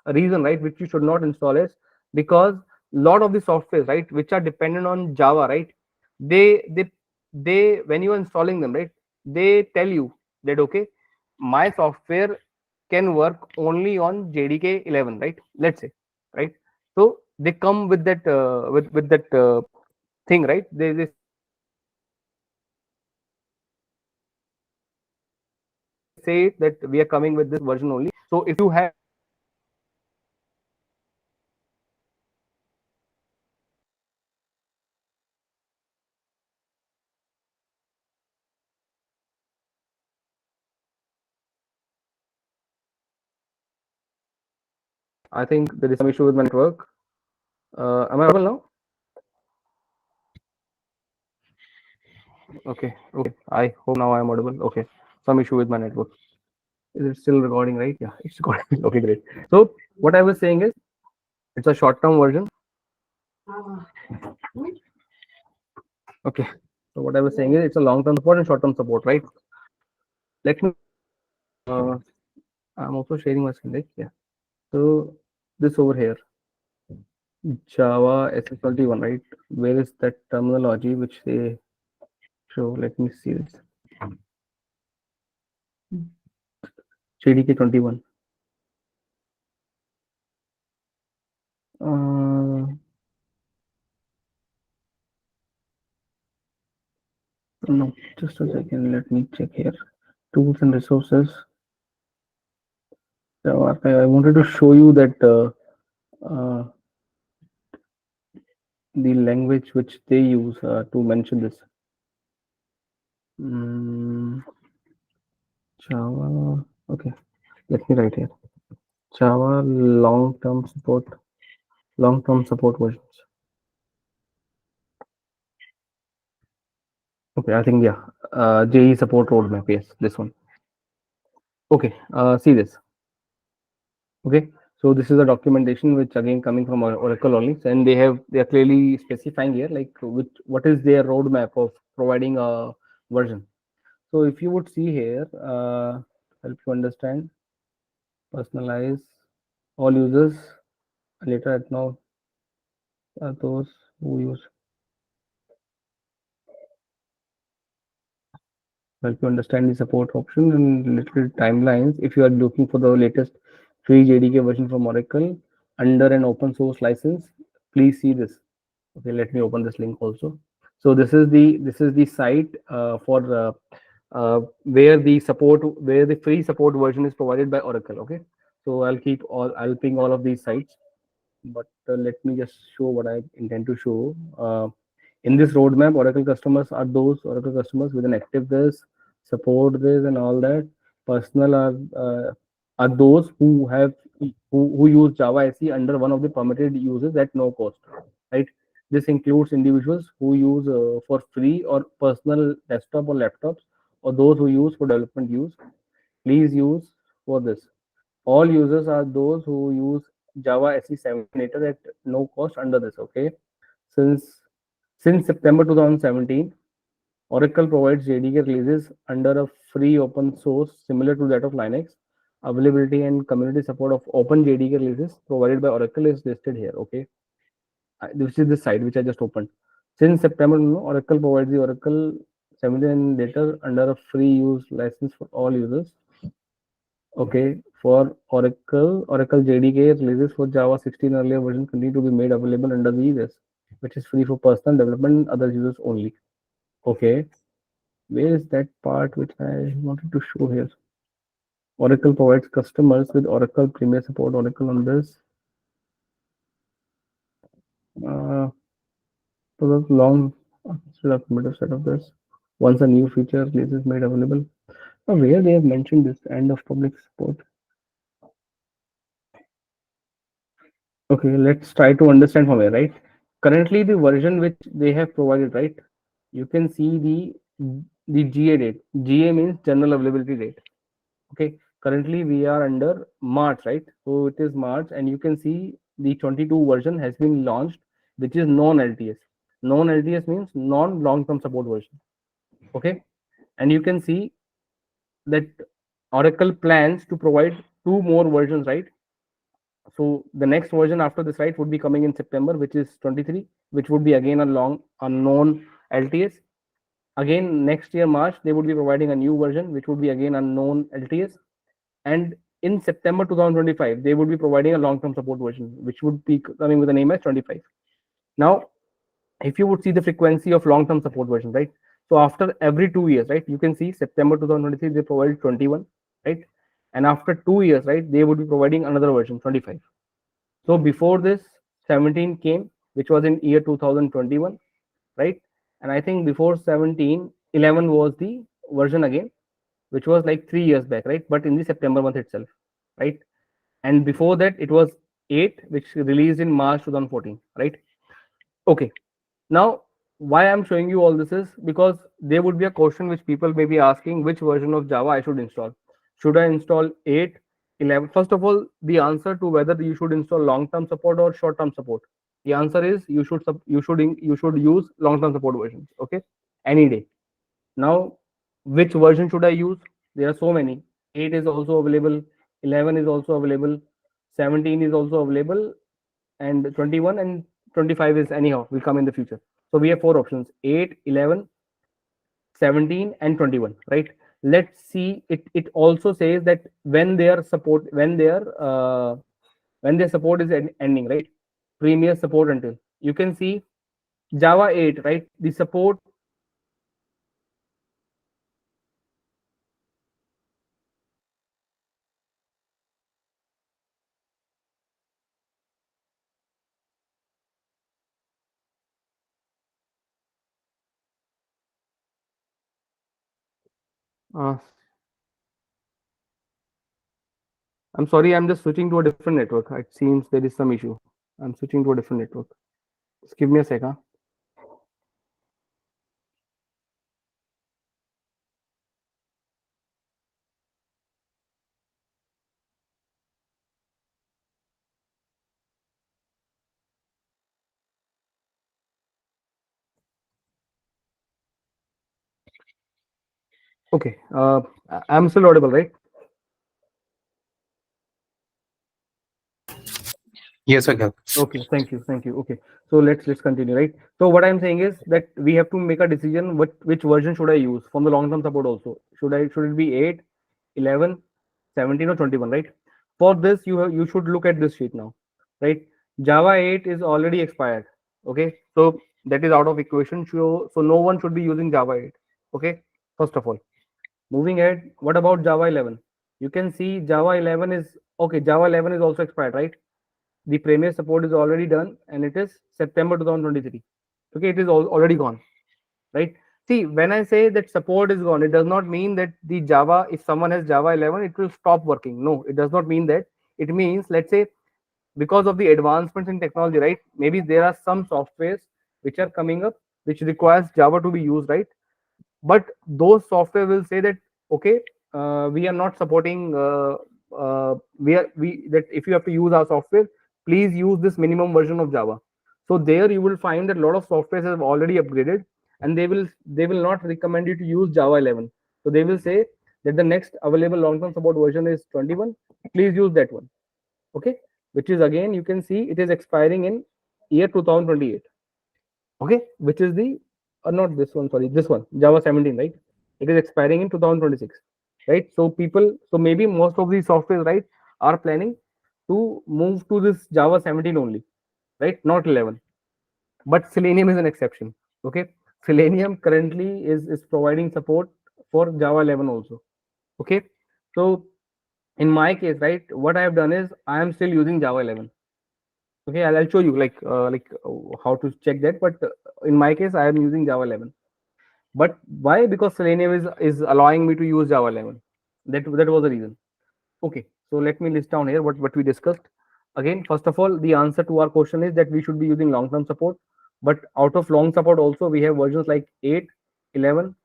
reason, right, which you should not install is because lot of the softwares, right, which are dependent on Java, right, they when you are installing them, right, they tell you that okay, my software can work only on JDK 11, right? Let's say, right? So they come with that with that thing, right? They say that we are coming with this version only. So if you have I think there is some issue with my network. Am I audible now? Okay, okay. I hope now I am audible. Okay, some issue with my network. Is it still recording, right? Yeah, it's recording. Okay, great. So what I was saying is it's a short-term version. Okay. So what I was saying is it's a long-term support and short-term support, right? Let me. Uh, I'm also sharing my screen, right? Yeah. So this over here, Java SS21, right? Where is that terminology which they show? Let me see this. JDK 21. No, just a second. Let me check here. Tools and resources. So I wanted to show you that the language which they use to mention this. Java. Okay, let me write here. Java long-term support versions. Okay, I think yeah. JE support roadmap. Yes, this one. Okay, see this. Okay, so this is a documentation which again coming from Oracle only, and they are clearly specifying here like what is their roadmap of providing a version. So if you would see here, help you understand, personalize all users. Later at now are those who use. Help you understand the support option and little timelines. If you are looking for the latest free JDK version from Oracle under an open source license, please see this. Okay, let me open this link also. So this is the site for where the free support version is provided by Oracle. Okay, so I'll ping all of these sites, but let me just show what I intend to show. In this roadmap, Oracle customers are those Oracle customers with an active this, support this, and all that. Personal are those who have who use Java SE under one of the permitted uses at no cost, right? This includes individuals who use for free or personal desktop or laptops, or those who use for development use. Please use for this. All users are those who use Java SE 17 later at no cost under this. Okay, since September 2017, Oracle provides JDK releases under a free open source similar to that of Linux. Availability and community support of OpenJDK releases provided by Oracle is listed here. Okay, this is the site which I just opened. Since September, Oracle provides the Oracle 17 and later under a free use license for all users. Okay, for Oracle JDK releases for Java 16 earlier version continue to be made available under the this, which is free for personal development and other users only. Okay, where is that part which I wanted to show here? Oracle provides customers with Oracle Premier support. Oracle on this. For the long set of this. Once a new feature release is made available. Where they have mentioned this end of public support. Okay, let's try to understand from here, right? Currently, the version which they have provided, right? You can see the GA date. GA means general availability date. Okay, currently we are under March, right? So it is March, and you can see the 22 version has been launched, which is non-LTS. Non-LTS means non-long-term support version. Okay, and you can see that Oracle plans to provide 2 more versions, right? So the next version after this, right, would be coming in September, which is 23, which would be again a known LTS. Again, next year March, they would be providing a new version, which would be again unknown LTS. And in September 2025, they would be providing a long-term support version, which would be coming with the name as 25. Now, if you would see the frequency of long-term support version, right? So after every 2 years, right, you can see September 2023, they provided 21, right? And after 2 years, right, they would be providing another version, 25. So before this, 17 came, which was in year 2021, right? And I think before 17, 11 was the version again, which was like 3 years back, right? But in the September month itself, right? And before that, it was 8, which released in March 2014, right? Okay. Now, why I'm showing you all this is because there would be a question which people may be asking which version of Java I should install. Should I install 8, 11? First of all, the answer to whether you should install long-term support or short-term support, the answer is you should use long-term support versions. Okay, any day. Now, which version should I use? There are so many. 8 is also available, 11 is also available, 17 is also available, and 21 and 25 is anyhow will come in the future. So we have 4 options: 8, 11, 17, and 21, right? Let's see. It also says that when their support is ending, right? Premier support until, you can see Java 8, right? The support I'm sorry, I'm just switching to a different network. It seems there is some issue. I'm switching to a different network. Just give me a second. Okay, I'm still audible, right? Yes, okay. Okay, thank you, thank you. Okay, so let's continue, right? So what I'm saying is that we have to make a decision which version should I use from the long-term support also. Should it be 8, 11, 17, or 21, right? For this, you should look at this sheet now, right? Java 8 is already expired. Okay, so that is out of equation. So no one should be using Java 8. Okay, first of all. Moving ahead, what about Java 11? You can see Java 11 is okay. Java 11 is also expired, right? The premier support is already done, and it is September 2023. Okay, it is already gone, right? See, when I say that support is gone, it does not mean that the Java, if someone has Java 11, it will stop working. No, it does not mean that. It means, let's say, because of the advancements in technology, right? Maybe there are some softwares which are coming up which requires Java to be used, right? But those software will say that okay, we are not supporting we that if you have to use our software, please use this minimum version of Java. So there you will find that a lot of softwares have already upgraded, and they will not recommend you to use Java 11. So they will say that the next available long-term support version is 21, please use that one. Okay, which is again, you can see it is expiring in year 2028. Okay, which is the not this one, sorry, this one, Java 17, right? It is expiring in 2026, right? So maybe most of these softwares, right, are planning to move to this Java 17 only, right? Not 11. But Selenium is an exception. Okay, Selenium currently is providing support for Java 11 also. Okay, so in my case, right, what I have done is I am still using Java 11. Okay, I'll show you how to check that. But in my case, I am using Java 11. But why? Because Selenium is allowing me to use Java 11. That was the reason. Okay, so let me list down here what we discussed. Again, first of all, the answer to our question is that we should be using long-term support. But out of long support also, we have versions like 8, 11,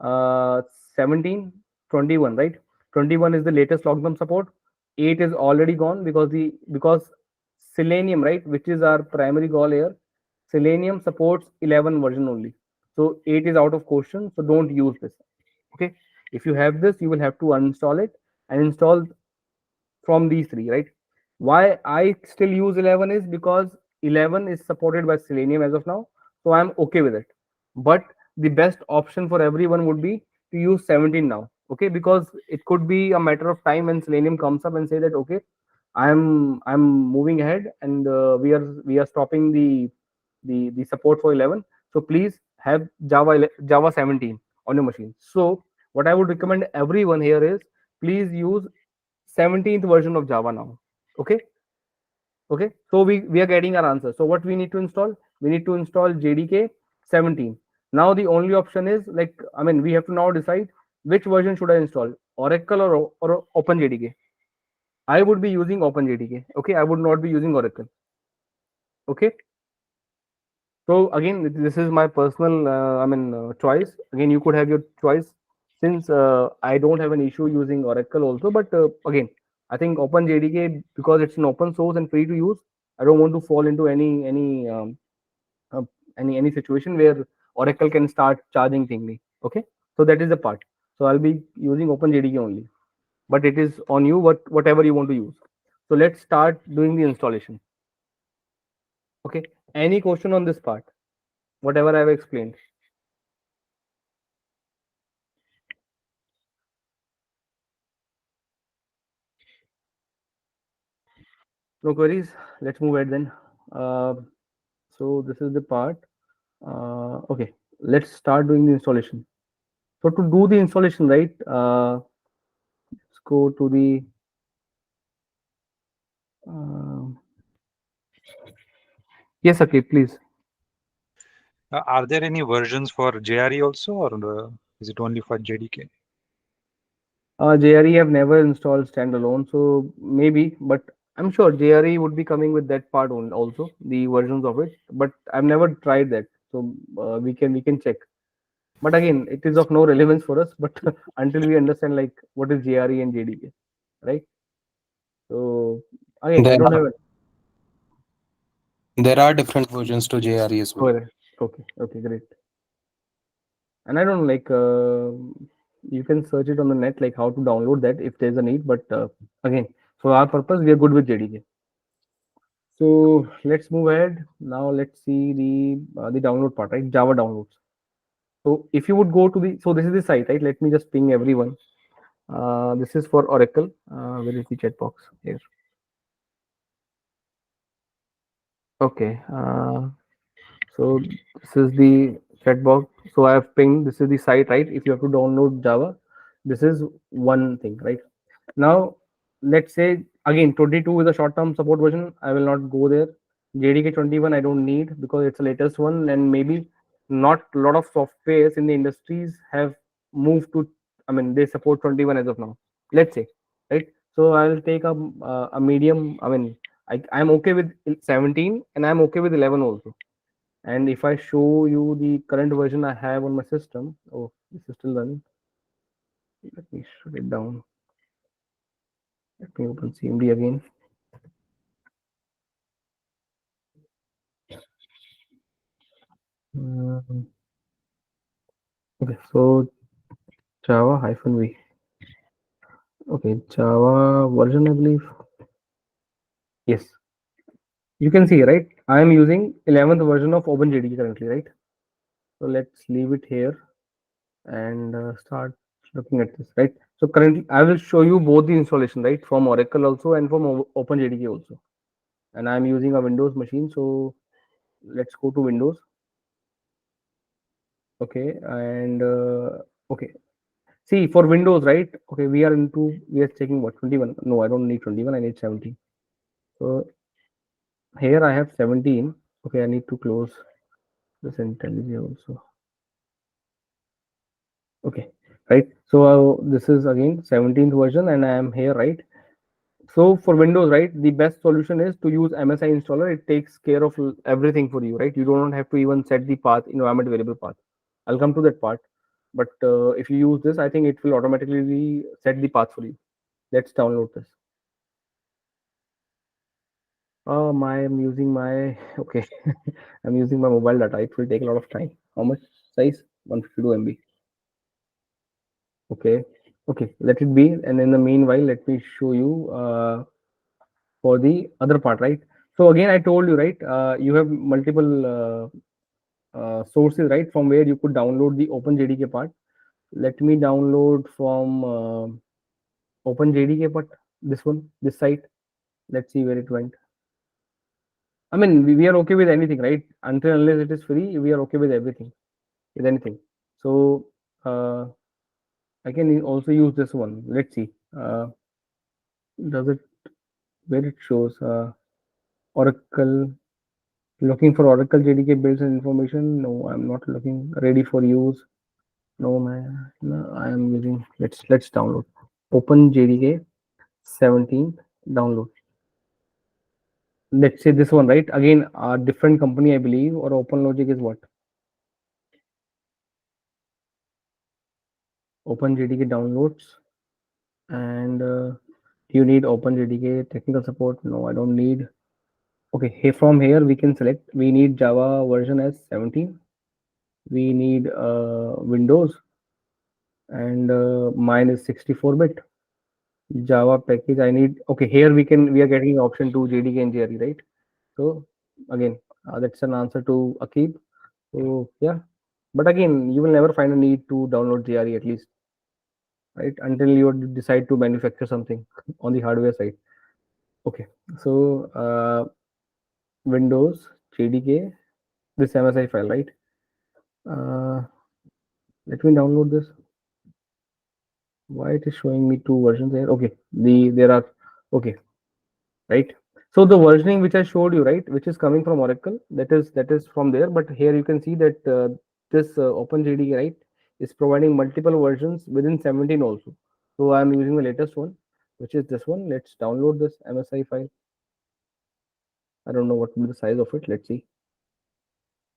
uh, 17, 21, right? 21 is the latest long-term support. 8 is already gone because Selenium, right, which is our primary goal here, Selenium supports 11 version only. So 8 is out of question. So don't use this. Okay. If you have this, you will have to uninstall it and install from these three, right? Why I still use 11 is because 11 is supported by Selenium as of now, so I'm okay with it. But the best option for everyone would be to use 17 now, okay? Because it could be a matter of time when Selenium comes up and say that okay, I'm moving ahead and we are stopping the support for 11. So please have Java 17 on your machine. So what I would recommend everyone here is please use 17th version of Java now. Okay. Okay. So we are getting our answer. So what we need to install? We need to install JDK 17. Now the only option is like, I mean, we have to now decide which version should I install, Oracle or OpenJDK. I would be using OpenJDK. Okay. I would not be using Oracle. Okay. So again, this is my personal, choice. Again, you could have your choice since I don't have an issue using Oracle also. But again, I think OpenJDK because it's an open source and free to use. I don't want to fall into uh, any situation where Oracle can start charging me. Okay, so that is the part. So I'll be using OpenJDK only, but it is on you whatever you want to use. So let's start doing the installation. Okay, any question on this part? Whatever I've explained. No queries. Let's move ahead then. Uh, so this is the part. Okay, let's start doing the installation. So to do the installation, right? Let's go to the. Uh, yes, okay, please. Are there any versions for JRE also, or is it only for JDK? JRE have never installed standalone, so maybe, but I'm sure JRE would be coming with that part also the versions of it. But I've never tried that, so we can check. But again, it is of no relevance for us. But until we understand like what is JRE and JDK, right? So again, I There don't are have it. there are different versions to JRE as well. Okay, okay, great. And I don't know, like you can search it on the net, like how to download that if there's a need. But again, for our purpose, we are good with JDK. So let's move ahead. Now let's see the download part, right? Java downloads. So if you would go to so this is the site, right? Let me just ping everyone. This is for Oracle. Where is the chat box? Here. Okay. So this is the chat box. So I have pinged. This is the site, right? If you have to download Java, this is one thing, right? Now let's say again 22 is a short-term support version. I will not go there. JDK 21 I don't need because it's the latest one, and maybe not a lot of softwares in the industries have moved to. I mean, they support 21 as of now. Let's say, right? So I'll take a medium. I mean, I'm okay with 17 and I'm okay with 11 also. And if I show you the current version I have on my system, oh, this is still running. Let me shut it down. Let me open CMD again. Okay, so Java -v. Okay, Java version, I believe. Yes, you can see, right? I am using 11th version of OpenJDK currently, right? So let's leave it here and start looking at this, right? So currently, I will show you both the installation, right, from Oracle also and from OpenJDK also. And I'm using a Windows machine, so let's go to Windows. Okay, and okay, see for Windows, right? Okay, we are checking what 21. No, I don't need 21. I need 17. So here I have 17. Okay, I need to close this IntelliJ also. Okay, right. So this is again 17th version, and I am here, right? So for Windows, right, the best solution is to use MSI installer. It takes care of everything for you, right? You don't have to even set the path, environment variable path. I'll come to that part. But if you use this, I think it will automatically set the path for you. Let's download this. I'm using my okay. I'm using my mobile data. It will take a lot of time. How much size? 152 MB. Okay. Okay. Let it be. And in the meanwhile, let me show you for the other part, right? So again, I told you, right? You have multiple sources, right? From where you could download the OpenJDK part. Let me download from OpenJDK part. This one, this site. Let's see where it went. I mean, we are okay with anything, right? Until unless it is free, we are okay with everything, with anything. So I can also use this one. Let's see. Does it where it shows Oracle? Looking for Oracle JDK builds and information. No, I'm not looking. Ready for use. No, man. No, I am using. Let's download. OpenJDK 17 download. Let's say this one, right? Again, a different company, I believe, or OpenLogic is what? OpenJDK downloads. And do you need OpenJDK technical support? No, I don't need. Okay, here from here we can select. We need Java version as 17. We need Windows, and mine is 64-bit. Java package. I need. Okay, here we are getting option to JDK and JRE, right? So again, that's an answer to Akib. So yeah, but again, you will never find a need to download JRE at least, right? Until you decide to manufacture something on the hardware side. Okay, so Windows JDK, this MSI file, right? Let me download this. Why it is showing me two versions here? Okay, there are okay, right? So the versioning which I showed you, right, which is coming from Oracle, that is from there. But here you can see that this OpenJDK, right, is providing multiple versions within 17 also. So I'm using the latest one, which is this one. Let's download this MSI file. I don't know what will be the size of it. Let's see.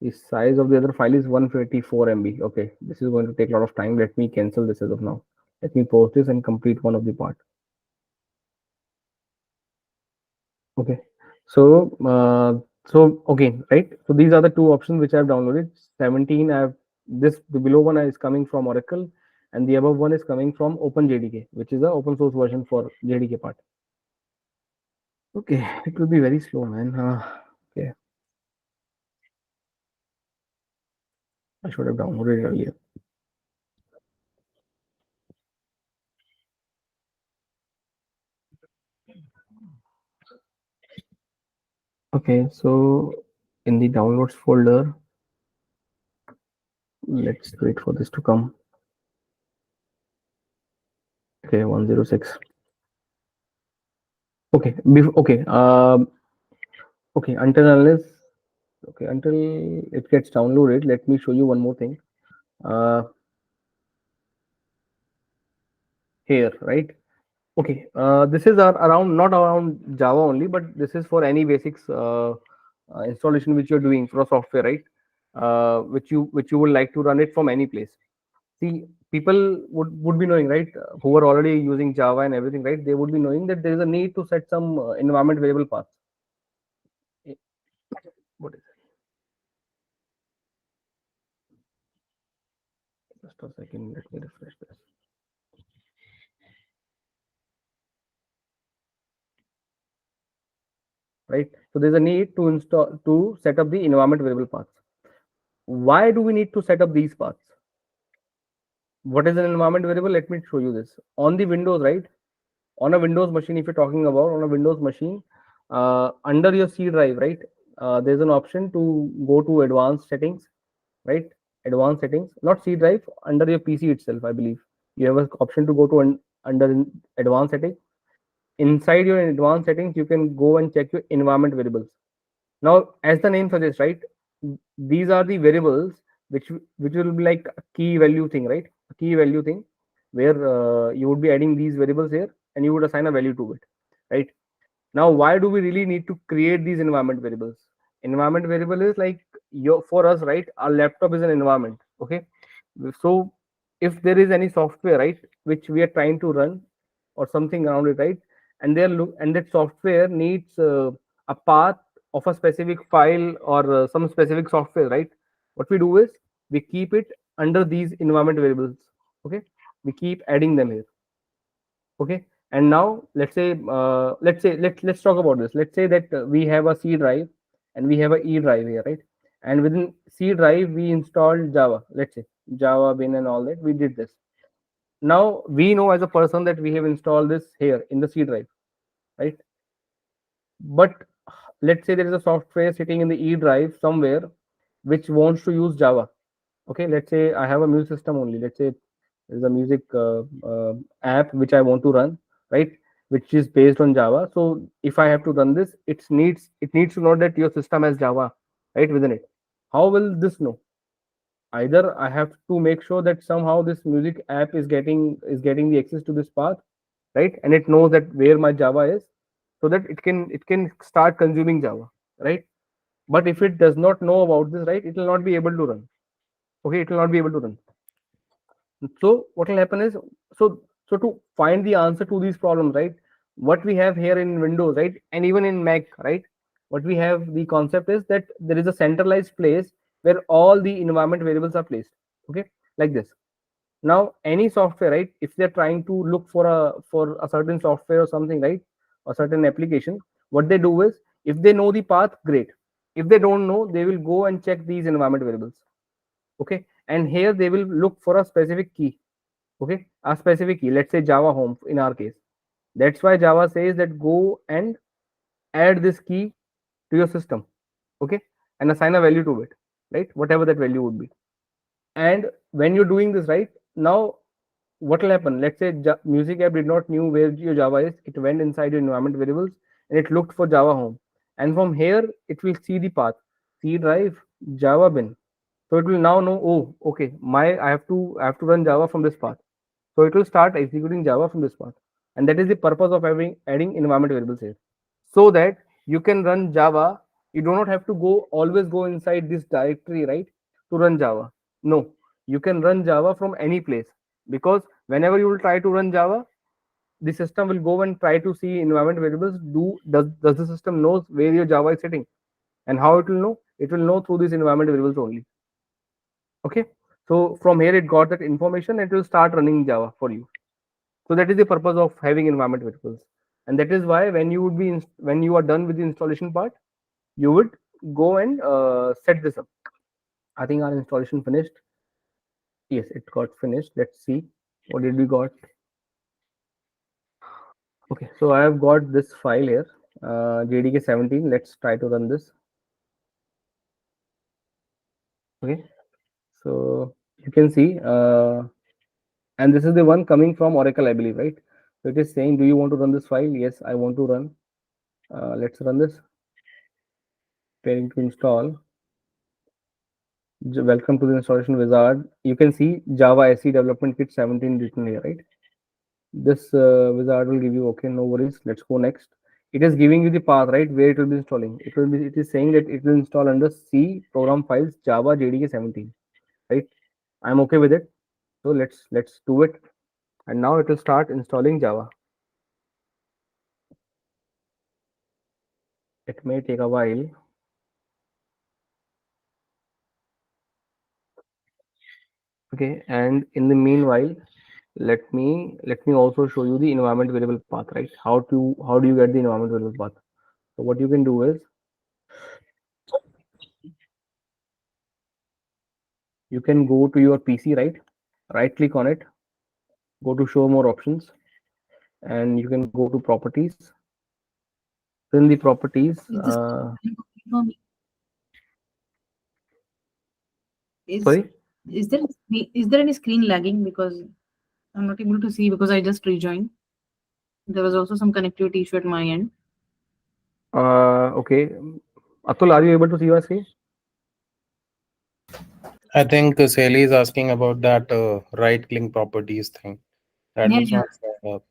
The size of the other file is 154 MB. Okay, this is going to take a lot of time. Let me cancel this as of now. Let me post this and complete one of the part. Okay, so okay, right. So these are the two options which I have downloaded. 17. I have this. The below one is coming from Oracle, and the above one is coming from OpenJDK, which is the open source version for JDK part. Okay, it will be very slow, man. Okay, I should have downloaded it earlier. Okay, so in the downloads folder, let's wait for this to come. Okay, 106. Okay, okay, okay, until it gets downloaded, let me show you one more thing. Here, right? Okay, this is around not around Java only, but this is for any basics installation which you're doing for a software, right? Which you would like to run it from any place. See, people would be knowing, right? Who are already using Java and everything, right? They would be knowing that there is a need to set some environment variable paths. What is it? Just a second, let me refresh this. Right, so there's a need to install to set up the environment variable paths. Why do we need to set up these paths? What is an environment variable? Let me show you this. On the Windows, right? On a Windows machine, if you're talking about on a Windows machine, under your C drive, right? There's an option to go to advanced settings, right? Advanced settings, not C drive, under your PC itself, I believe. You have an option to go to under advanced settings. Inside your advanced settings, you can go and check your environment variables. Now, as the name suggests, right? These are the variables which will be like a key value thing, right? A key value thing where you would be adding these variables here and you would assign a value to it, right? Now, why do we really need to create these environment variables? Environment variable is like for us, right? Our laptop is an environment, okay? So if there is any software, right, which we are trying to run or something around it, right, and and that software needs a path of a specific file or some specific software, right, what we do is we keep it under these environment variables. Okay, we keep adding them here. Okay, and now let's talk about this. Let's say that we have a C drive and we have a E drive here, right, and within C drive we installed Java, let's say Java bin and all that, we did this. Now we know as a person that we have installed this here in the C drive, right, but let's say there is a software sitting in the E drive somewhere which wants to use Java. Okay, let's say I have a music system only. Let's say there's a music app which I want to run, right, which is based on Java. So if I have to run this, it needs to know that your system has Java, right, within it. How will this know? Either I have to make sure that somehow this music app is getting the access to this path, right, and it knows that where my Java is, so that it can start consuming Java, right. But if it does not know about this, right, it will not be able to run. Okay, it will not be able to run. So what will happen is, so to find the answer to these problems, right, what we have here in Windows, right, and even in Mac, right, what we have, the concept is that there is a centralized place where all the environment variables are placed. Okay, like this. Now any software, right, if they're trying to look for a certain software or something, right, a certain application, what they do is, if they know the path, great. If they don't know, they will go and check these environment variables. Okay, and here they will look for a specific key. Okay, a specific key, let's say Java home in our case. That's why Java says that go and add this key to your system. Okay, and assign a value to it, right, whatever that value would be. And when you're doing this, right, now what will happen, let's say music app did not knew where your Java is, it went inside your environment variables and it looked for Java home, and from here it will see the path, C drive, Java bin. So it will now know, oh, okay, I have to run Java from this path. So it will start executing Java from this path, and that is the purpose of having adding environment variables here, so that you can run Java. You do not have to always go inside this directory, right, to run Java. No, you can run Java from any place, because whenever you will try to run Java, the system will go and try to see environment variables. Does the system knows where your Java is sitting, and how it will know? It will know through these environment variables only. Okay, so from here it got that information, and it will start running Java for you. So that is the purpose of having environment variables, and that is why when when you are done with the installation part, you would go and set this up. I think our installation finished. Yes, it got finished. Let's see, what did we got? Okay, so I have got this file here, JDK 17. Let's try to run this. Okay, so you can see, and this is the one coming from Oracle, I believe, right? So it is saying, do you want to run this file? Yes, I want to run. Let's run this. Preparing to install. Welcome to the installation wizard. You can see Java SE development kit 17 written here, right? This wizard will give you, okay, no worries. Let's go next. It is giving you the path, right, where it will be installing. It is saying that it will install under C program files Java JDK 17, right? I'm okay with it. So let's do it. And now it will start installing Java. It may take a while. Okay, and in the meanwhile, let me also show you the environment variable path, right? How do you get the environment variable path? So what you can do is, you can go to your PC, right click on it, go to show more options, and you can go to properties. In the properties, Is this for me? Is sorry, is there any screen lagging, because I'm not able to see because I just rejoined. There was also some connectivity issue at my end. okay, Atul, are you able to see your screen? I think Sally is asking about that right click properties thing. That Yeah, was yeah. not set up.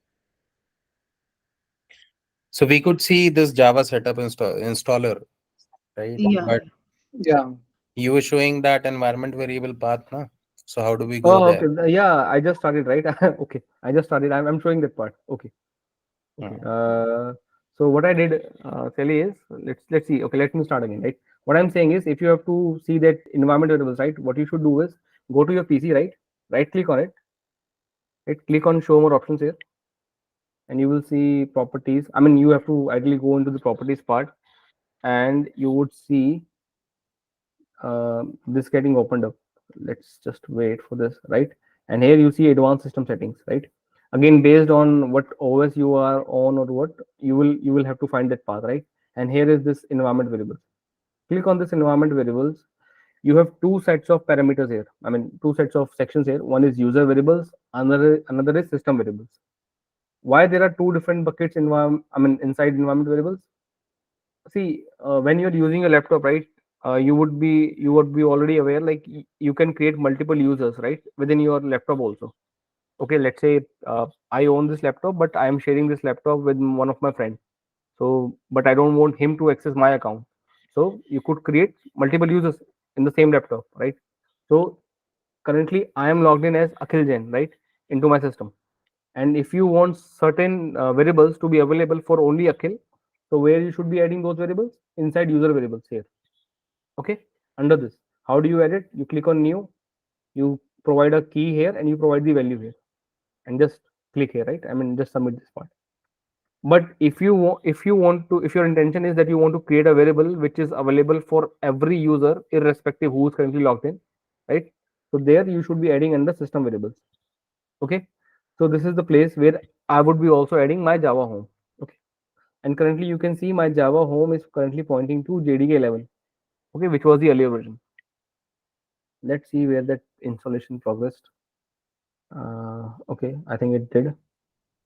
So we could see this Java setup installer, right? Yeah. But Yeah. you were showing that environment variable path, na? So how do we go Oh, there? okay. Yeah, I just started, right? Okay, I just started. I'm showing that part. Okay. Okay. So what I did, Sally, is let's see. Okay, let me start again. Right. What I'm saying is, if you have to see that environment variables, right, what you should do is go to your PC, right? Right click on it. Right. Click on show more options here, and you will see properties. I mean, you have to ideally go into the properties part, and you would see this getting opened up. Let's just wait for this, right? And here you see advanced system settings, right? Again, based on what OS you are on or what, you will have to find that path, right? And here is this environment variables. Click on this environment variables. You have two sets of parameters here. I mean, two sets of sections here. One is user variables, another is system variables. Why there are two different buckets inside environment variables? See, when you're using a laptop, right, you would be already aware, like you can create multiple users, right, within your laptop also. Okay, let's say I own this laptop, but I am sharing this laptop with one of my friends. So, but I don't want him to access my account. So you could create multiple users in the same laptop, right? So currently I am logged in as Akhil Jain, right, into my system. And if you want certain variables to be available for only Akhil, so where you should be adding those variables? Inside user variables here. Okay, under this, how do you add it? You click on new, you provide a key here, and you provide the value here, and just click here, right? I mean, just submit this part. But if your intention is that you want to create a variable which is available for every user irrespective who is currently logged in, right? So there you should be adding under system variables. Okay, so this is the place where I would be also adding my Java home. Okay, and currently you can see my Java home is currently pointing to JDK 11. Okay, which was the earlier version. Let's see where that installation progressed. Okay, I think it did.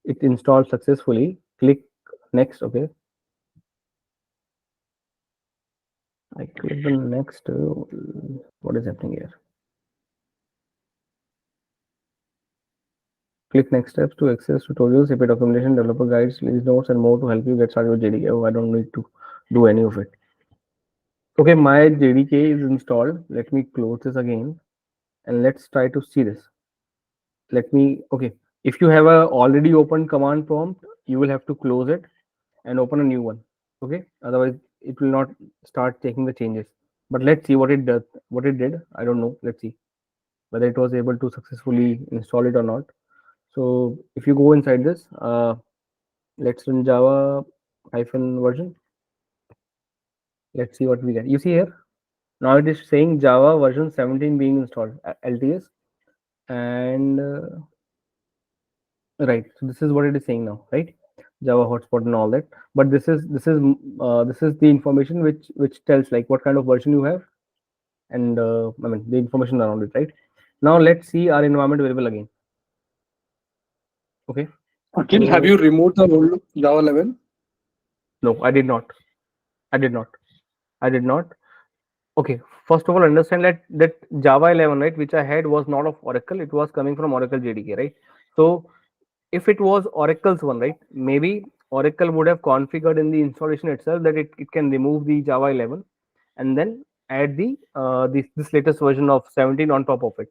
It installed successfully. Click next. Okay, I click the next. What is happening here? Click next steps to access tutorials, API documentation, developer guides, release notes, and more to help you get started with JDK. Oh, I don't need to do any of it. Okay, my JDK is installed. Let me close this again, and let's try to see this. Okay, if you have a already open command prompt, you will have to close it and open a new one. Okay, otherwise it will not start taking the changes. But let's see what it does. What it did, I don't know. Let's see whether it was able to successfully install it or not. So if you go inside this, let's run Java hyphen version. Let's see what we get. You see here, now it is saying Java version 17 being installed, LTS, and right. So this is what it is saying now, right? Java hotspot and all that. But this is the information which tells like what kind of version you have, and I mean the information around it, right? Now let's see our environment variable again. Okay. Akhil, have you removed the old Java 11? No, I did not. I did not. I did not. Okay. First of all, understand that Java 11, right, which I had was not of Oracle. It was coming from OracleJDK, right? So if it was Oracle's one, right, maybe Oracle would have configured in the installation itself that it can remove the Java 11 and then add this latest version of 17 on top of it.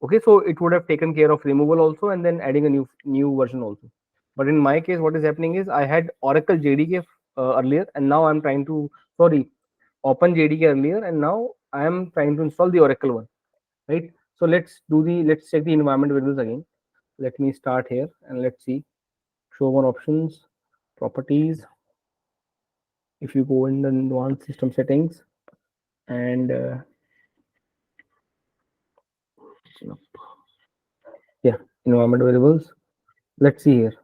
Okay, so it would have taken care of removal also and then adding a new version also. But in my case, what is happening is I had Oracle JDK earlier, and now I'm trying to OpenJDK earlier, and now I am trying to install the Oracle one, right? So let's check the environment variables again. Let me start here and let's see. Show more options, properties. If you go in the advanced system settings and yeah, environment variables. Let's see here.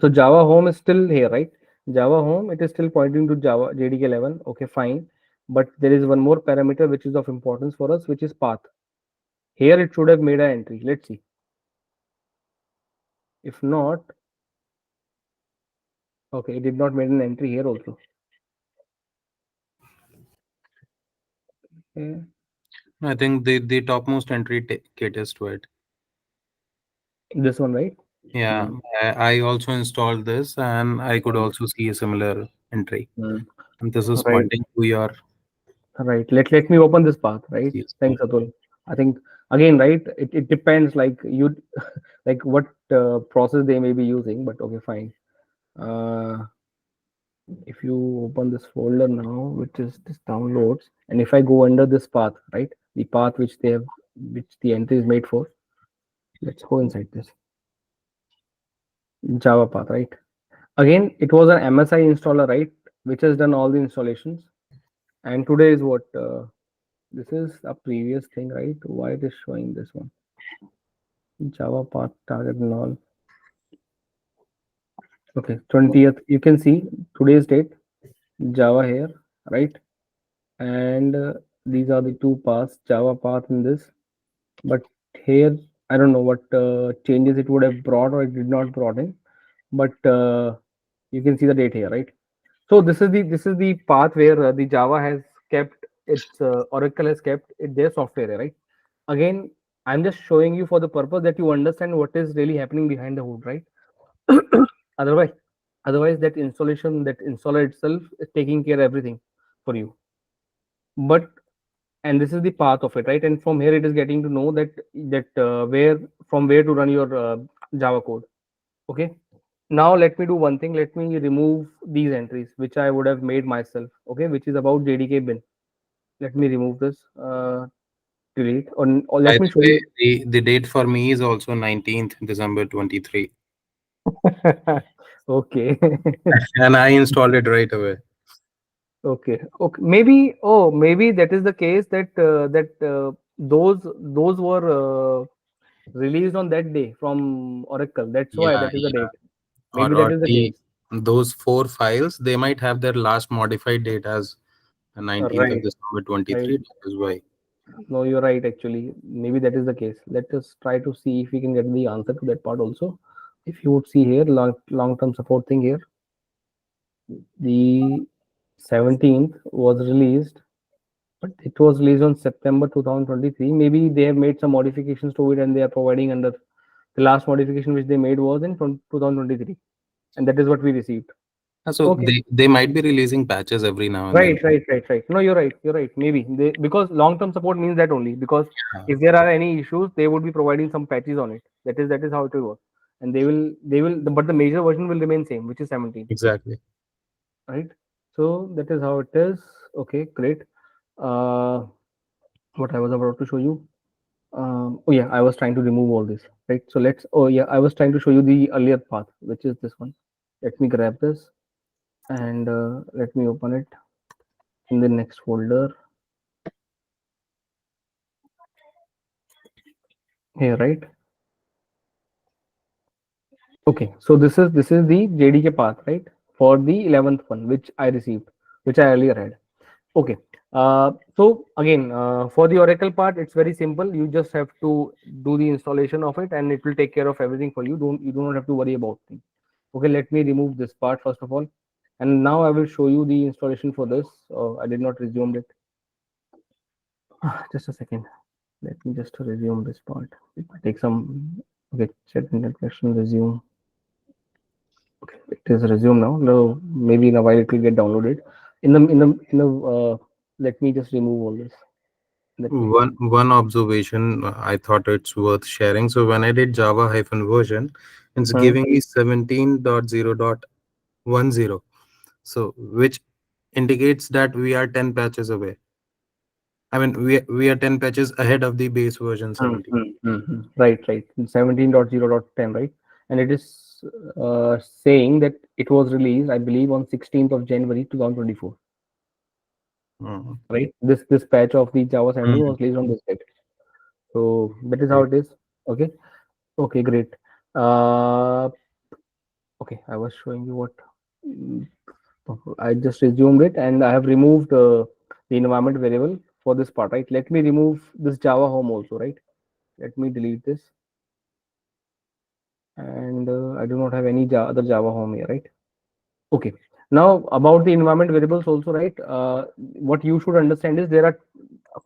So Java home is still here, right? Java home, it is still pointing to Java JDK 11. Okay, fine. But there is one more parameter which is of importance for us, which is path. Here it should have made an entry. Let's see. If not, okay, it did not make an entry here also. Okay. I think the topmost entry caters to it. This one, right? Yeah, I also installed this and I could also see a similar entry. And this is Right. pointing to your Right. Let me open this path, right? CSV. Thanks, Atul. I think again, right, it depends, like you like what process they may be using, but okay, fine. If you open this folder now, which is this downloads, and if I go under this path, right, the path which they have, which the entry is made for, let's go inside this Java path, right? Again, it was an MSI installer, right, which has done all the installations. And today is what, this is a previous thing, right? Why it is showing this one? Java path target and all. Okay, 20th, you can see today's date, Java here, right? And these are the two paths, Java path in this. But here, I don't know what changes it would have brought or it did not brought in. But you can see the date here, right? So this is the path where the Java has kept its Oracle has kept their software, right? Again, I'm just showing you for the purpose that you understand what is really happening behind the hood, right? otherwise otherwise that installer itself is taking care of everything for you. But and this is the path of it, right? And from here it is getting to know that where to run your Java code. Okay, now let me do one thing. Let me remove these entries which I would have made myself, okay, which is about JDK bin. Let me remove this, delete, or By let me the show way, you. the date for me is also 19th December 23. Okay. And I installed it right away. Okay, okay, maybe that is the case, that those were released on that day from Oracle. That's why Yeah, that is the yeah. date. Maybe that Or is the the case. those 4 files, they might have their last modified date as 19th of Right, December right. 23. That is why. No, you're right, actually. Maybe that is the case. Let us try to see if we can get the answer to that part also. If you would see here, long-term support thing here, the 17th was released, but it was released on September 2023. Maybe they have made some modifications to it and they are providing under the last modification which they made was in 2023. And that is what we received. So Okay. they might be releasing patches every now and then. Right. No, you're right. You're right. Maybe because long-term support means that only, because if there are any issues, they would be providing some patches on it. That is how it will work, and but the major version will remain same, which is 17, Exactly. right? So that is how it is. Okay, great. Uh, what I was about to show you. Oh yeah, I was trying to remove all this, right? So let's. Oh yeah, I was trying to show you the earlier path, which is this one. Let me grab this and let me open it in the next folder. Here, right? Okay, so this is the JDK path, right? For the 11th one, which I received, which I earlier had. Okay, so again, for the Oracle part, it's very simple. You just have to do the installation of it, and it will take care of everything for you. You do not have to worry about things. Okay, let me remove this part first of all, and now I will show you the installation for this. I did not resume it. Just a second. Let me just resume this part. It will take some. Okay, set internet connection, resume. Okay, it is resume now. No, maybe in a while it will get downloaded. Let me just remove all this. One observation, I thought it's worth sharing. So when I did Java hyphen version, it's giving me 17.0.10. So which indicates that we are 10 patches away. I mean, we are 10 patches ahead of the base version 17. Right. 17.0.10, right? And it is saying that it was released, I believe, on 16th of January 2024. Right? This patch of the Java 17 was released on this date. So that is how it is. Okay. Okay, great. Okay, I was showing you what I just resumed it, and I have removed the environment variable for this part, right? Let me remove this Java home also, right? Let me delete this. And I do not have any other Java home here, right? Okay. Now about the environment variables also, right? What you should understand is there are,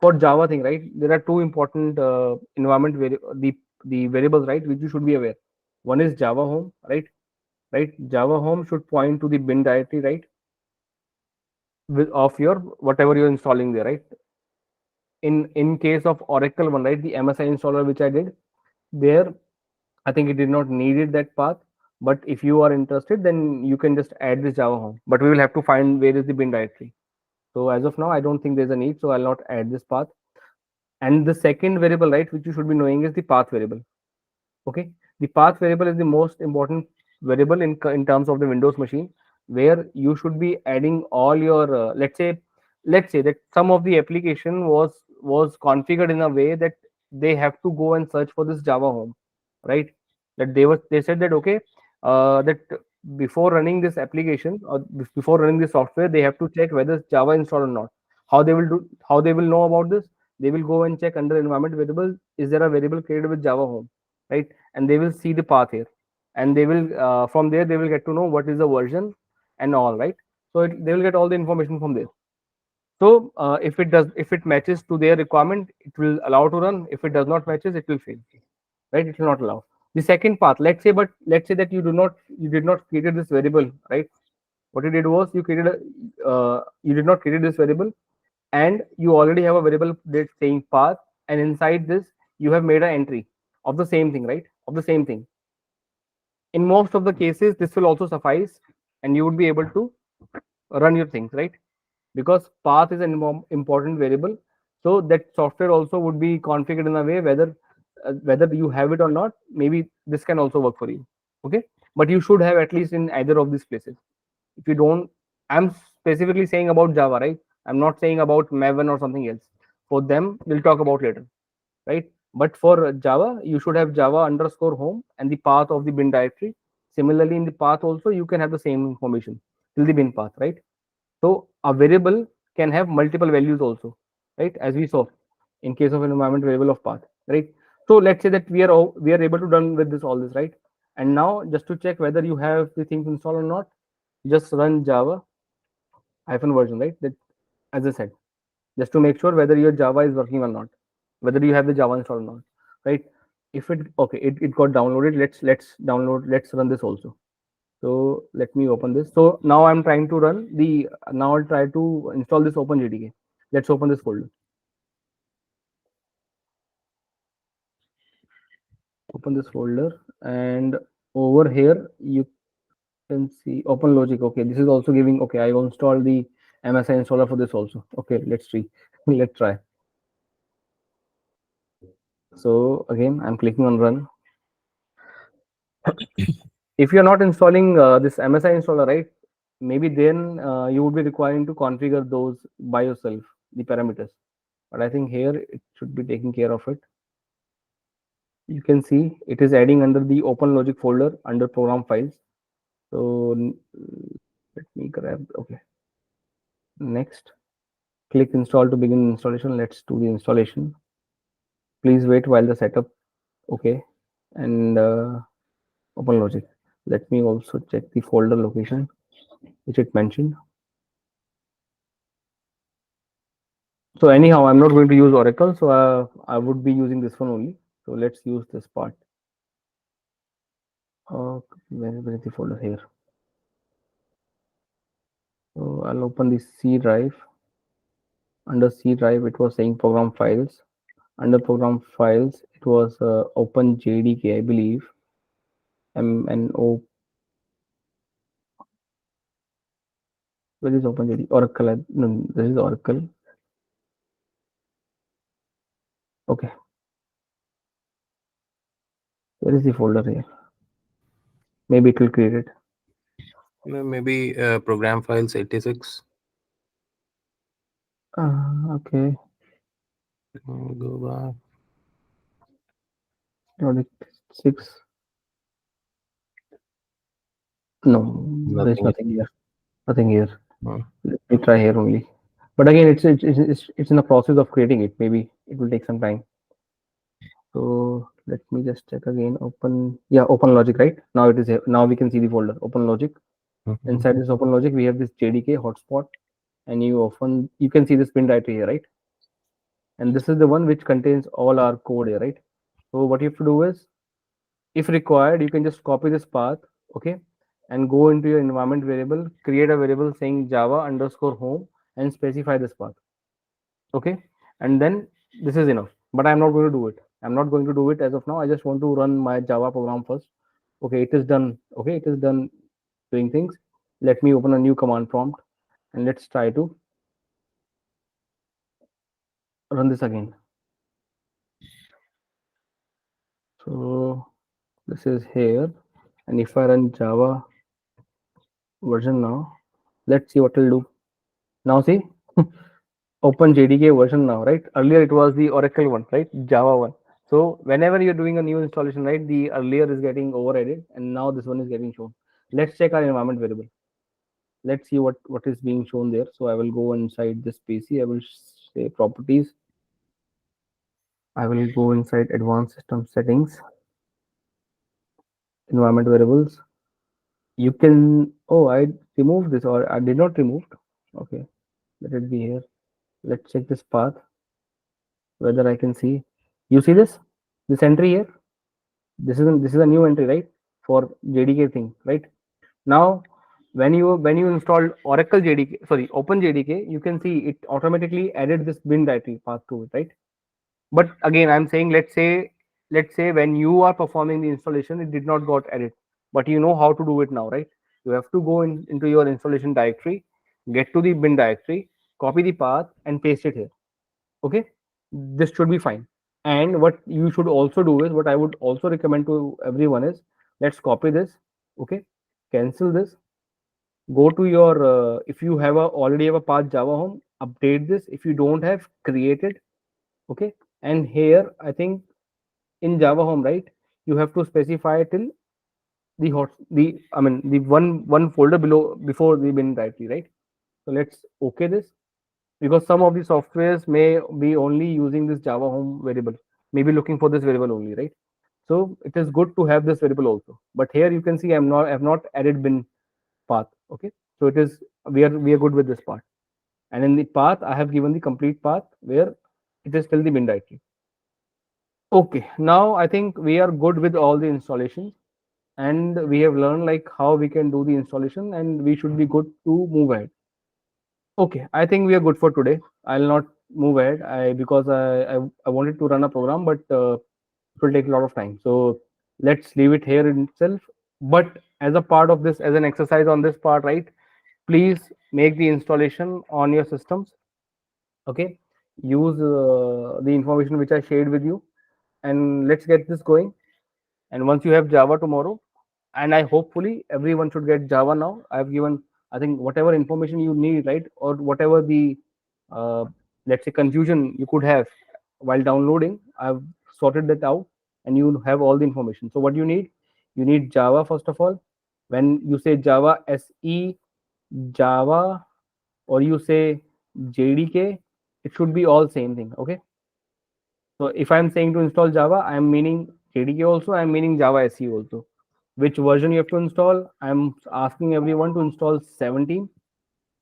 for Java thing, right? There are two important environment the variables, right? Which you should be aware. One is Java home, right? Right. Java home should point to the bin directory, right? Of your whatever you're installing there, right? in case of Oracle one, right, the MSI installer which I did, there I think it did not needed that path. But if you are interested, then you can just add this Java home. But we will have to find where is the bin directory. So as of now, I don't think there's a need, so I'll not add this path. And the second variable, right, which you should be knowing is the path variable. Okay, the path variable is the most important variable in terms of the Windows machine, where you should be adding all your let's say that some of the application was configured in a way that they have to go and search for this Java home, right? That they said that okay, that before running this application or before running the software, they have to check whether it's Java installed or not. How they will know about this? They will go and check under environment variable, is there a variable created with Java home, right? And they will see the path here, and they will from there they will get to know what is the version and all, right? So they will get all the information from there. So if it matches to their requirement, it will allow to run. If it does not matches, it will fail, right? It will not allow. The second path, let's say that you did not created this variable, right? What you did was you did not create this variable, and you already have a variable that's saying path, and inside this you have made an entry of the same thing, right? Of the same thing. In most of the cases, this will also suffice, and you would be able to run your things, right? Because path is an important variable, so that software also would be configured in a way whether you have it or not, maybe this can also work for you. Okay, but you should have at least in either of these places. If you don't, I'm specifically saying about Java, right? I'm not saying about Maven or something else. For them, we'll talk about later, right? But for Java, you should have Java underscore home and the path of the bin directory. Similarly, in the path also, you can have the same information till the bin path, right? So a variable can have multiple values also, right? As we saw in case of an environment variable of path, right? So let's say that we are able to done with this all this, right? And now just to check whether you have the things installed or not, just run Java hyphen version, right? That, as I said, just to make sure whether your Java is working or not, whether you have the Java installed or not, right? If it okay, it got downloaded. Let's run this also. So let me open this. So now I'm trying to run the now I'll try to install this OpenJDK. Let's open this folder. Open this folder, and over here you can see OpenLogic. Okay, this is also giving. Okay, I will install the MSI installer for this also. Okay, let's see. Let's try. So again, I'm clicking on run. If you're not installing this MSI installer, right, maybe then you would be requiring to configure those by yourself, the parameters. But I think here it should be taking care of it. You can see it is adding under the OpenLogic folder under program files. So let me grab, okay. Next, click install to begin installation. Let's do the installation. Please wait while the setup, okay, and OpenLogic. Let me also check the folder location which it mentioned. So anyhow, I'm not going to use Oracle, so I would be using this one only. So let's use this part. Where is the folder here? So I'll open the C drive. Under C drive, it was saying program files. Under program files, it was OpenJDK, I believe. MNO. Where is OpenJDK? Oracle. No, this is Oracle. Okay. Where is the folder here? Maybe it will create it. Maybe program files 86. Okay. Go back. Product 6. No, there's nothing here. Nothing here. Hmm. Let me try here only. But again, it's in the process of creating it. Maybe it will take some time. So let me just check again. OpenLogic, right? Now it is here. Now we can see the folder OpenLogic. Mhm. Inside this OpenLogic, we have this JDK hotspot, and you can see this bin directory here, right? And this is the one which contains all our code here, right? So what you have to do is, if required, you can just copy this path, okay, and go into your environment variable, create a variable saying Java underscore home, and specify this path, okay. and then this is enough. But I'm not going to do it. I'm not going to do it as of now. I just want to run my Java program first. Okay, it is done. Okay, it is done doing things. Let me open a new command prompt and let's try to run this again. So this is here, and if I run Java version now, let's see what it'll do. Now see, OpenJDK version now, right? Earlier it was the Oracle one, right? Java one. So whenever you're doing a new installation, right, the earlier is getting overridden, and now this one is getting shown. Let's check our environment variable. Let's see what is being shown there. So I will go inside this PC. I will say properties. I will go inside advanced system settings, environment variables. You can, oh, I removed this, or I did not remove. Okay, let it be here. Let's check this path, whether I can see. You see this entry here. This is a new entry, right, for JDK thing, right? Now when you installed Oracle JDK, sorry, OpenJDK, you can see it automatically added this bin directory path to it, right? But again, I'm saying, let's say when you are performing the installation, it did not got added, but you know how to do it now, right? You have to go into your installation directory, get to the bin directory, copy the path and paste it here. Okay, this should be fine. And what you should also do is, what I would also recommend to everyone is, let's copy this. Okay, cancel this, go to your if you have already have a path Java home, update this. If you don't have, create it. Okay, and here I think in Java home, right, you have to specify till the the one folder below, before the bin directory, right? So let's okay this, because some of the softwares may be only using this Java home variable, maybe looking for this variable only, right? So it is good to have this variable also. But here you can see I have not added bin path. Okay, so it is, we are good with this part. And in the path I have given the complete path where it is still the bin directory. Okay, now I think we are good with all the installations, and we have learned like how we can do the installation, and we should be good to move ahead. Okay, I think we are good for today. I'll not move ahead, because I wanted to run a program, but it will take a lot of time. So let's leave it here in itself. But as a part of this, as an exercise on this part, right, please make the installation on your systems. Okay, use the information which I shared with you, and let's get this going. And once you have Java tomorrow, and I hopefully everyone should get Java now. I've given, I think, whatever information you need, right, or whatever the uh, let's say confusion you could have while downloading, I've sorted that out, and you have all the information. So what you need Java first of all. When you say Java SE, Java, or you say JDK, it should be all same thing. Okay, so if I'm saying to install Java, I'm meaning JDK also, I'm meaning Java SE also. Which version you have to install? I'm asking everyone to install 17.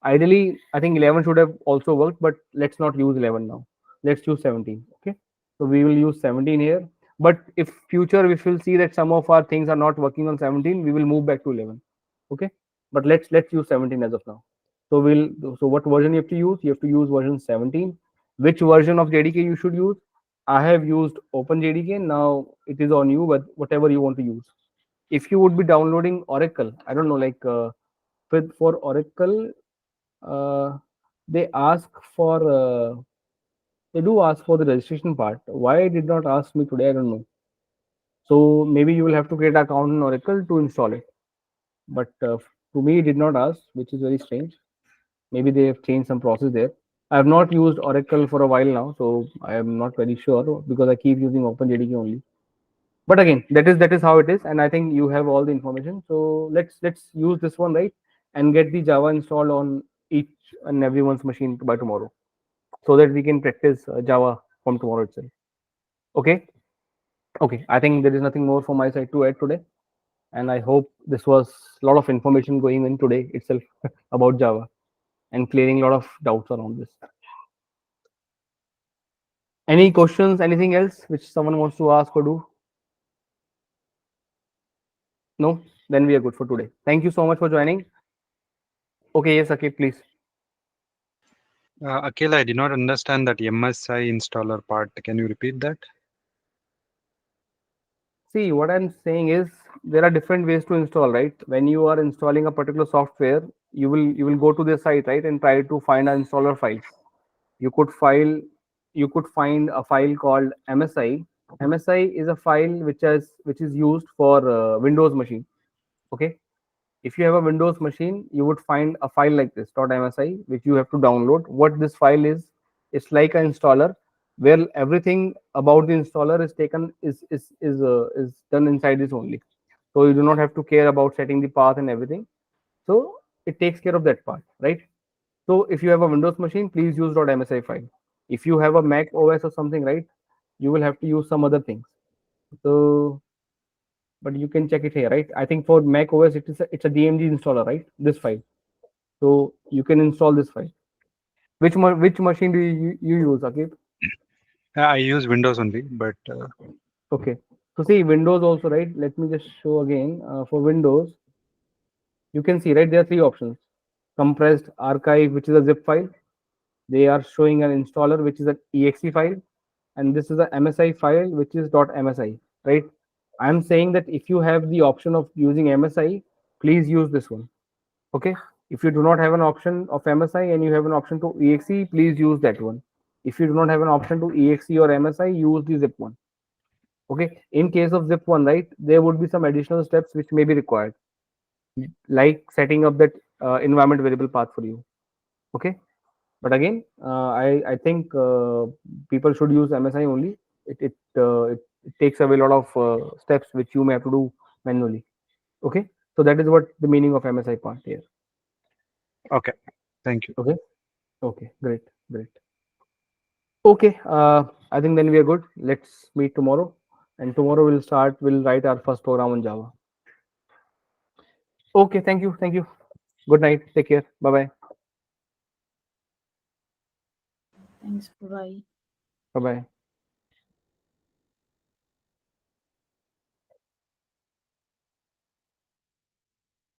Ideally, I think 11 should have also worked, but let's not use 11 now. Let's use 17. Okay, so we will use 17 here. But if future we will see that some of our things are not working on 17, we will move back to 11. Okay, but let's use 17 as of now. So what version you have to use? You have to use version 17. Which version of JDK you should use? I have used OpenJDK. Now it is on you, but whatever you want to use. If you would be downloading Oracle, I don't know, like for Oracle, uh, they ask for they do ask for the registration part. Why it did not ask me today, I don't know. So maybe you will have to create an account in Oracle to install it. But to me, it did not ask, which is very strange. Maybe they have changed some process there. I have not used Oracle for a while now, so I am not very sure, because I keep using OpenJDK only. But again, that is how it is, and I think you have all the information. So let's use this one, right, and get the Java installed on each and everyone's machine by tomorrow, so that we can practice Java from tomorrow itself. Okay, okay. I think there is nothing more from my side to add today, and I hope this was a lot of information going in today itself about Java, and clearing a lot of doubts around this. Any questions? Anything else which someone wants to ask or do? No? Then we are good for today. Thank you so much for joining. Okay, yes, okay, please. Akhil, I did not understand that MSI installer part. Can you repeat that? See, what I'm saying is there are different ways to install, right? When you are installing a particular software, you will go to the site, right, and try to find an installer file. You could file you could find a file called MSI. MSI is a file which is used for Windows machine. Okay, if you have a Windows machine, you would find a file like this .msi, which you have to download. What this file is, it's like an installer where everything about the installer is taken is done inside this only. So you do not have to care about setting the path and everything. So it takes care of that part, right? So if you have a Windows machine, please use .msi file. If you have a Mac OS or something, right, you will have to use some other things. So but you can check it here, right? I think for Mac OS it's a DMG installer, right? This file. So you can install this file. Which machine do you use, Akib? I use Windows only, but Okay. So see Windows also, right? Let me just show again. For Windows, you can see, right, there are three options: compressed archive, which is a zip file. They are showing an installer, which is an exe file, and this is a MSI file, which is .msi, right? I'm saying that if you have the option of using MSI, please use this one. Okay, if you do not have an option of MSI and you have an option to exe, please use that one. If you do not have an option to exe or MSI, use the zip one. Okay, in case of zip one, right, there would be some additional steps which may be required, like setting up that environment variable path for you. Okay, but again, I think people should use MSI only. It takes away a lot of steps which you may have to do manually. Okay, so that is what the meaning of MSI part here. okay. Thank you. Okay. Okay, great, great. Okay, I think then we are good. Let's meet tomorrow, and tomorrow we'll write our first program on Java. Okay, thank you, thank you. Good night. Take care. Bye bye. Thanks. Bye. Bye bye.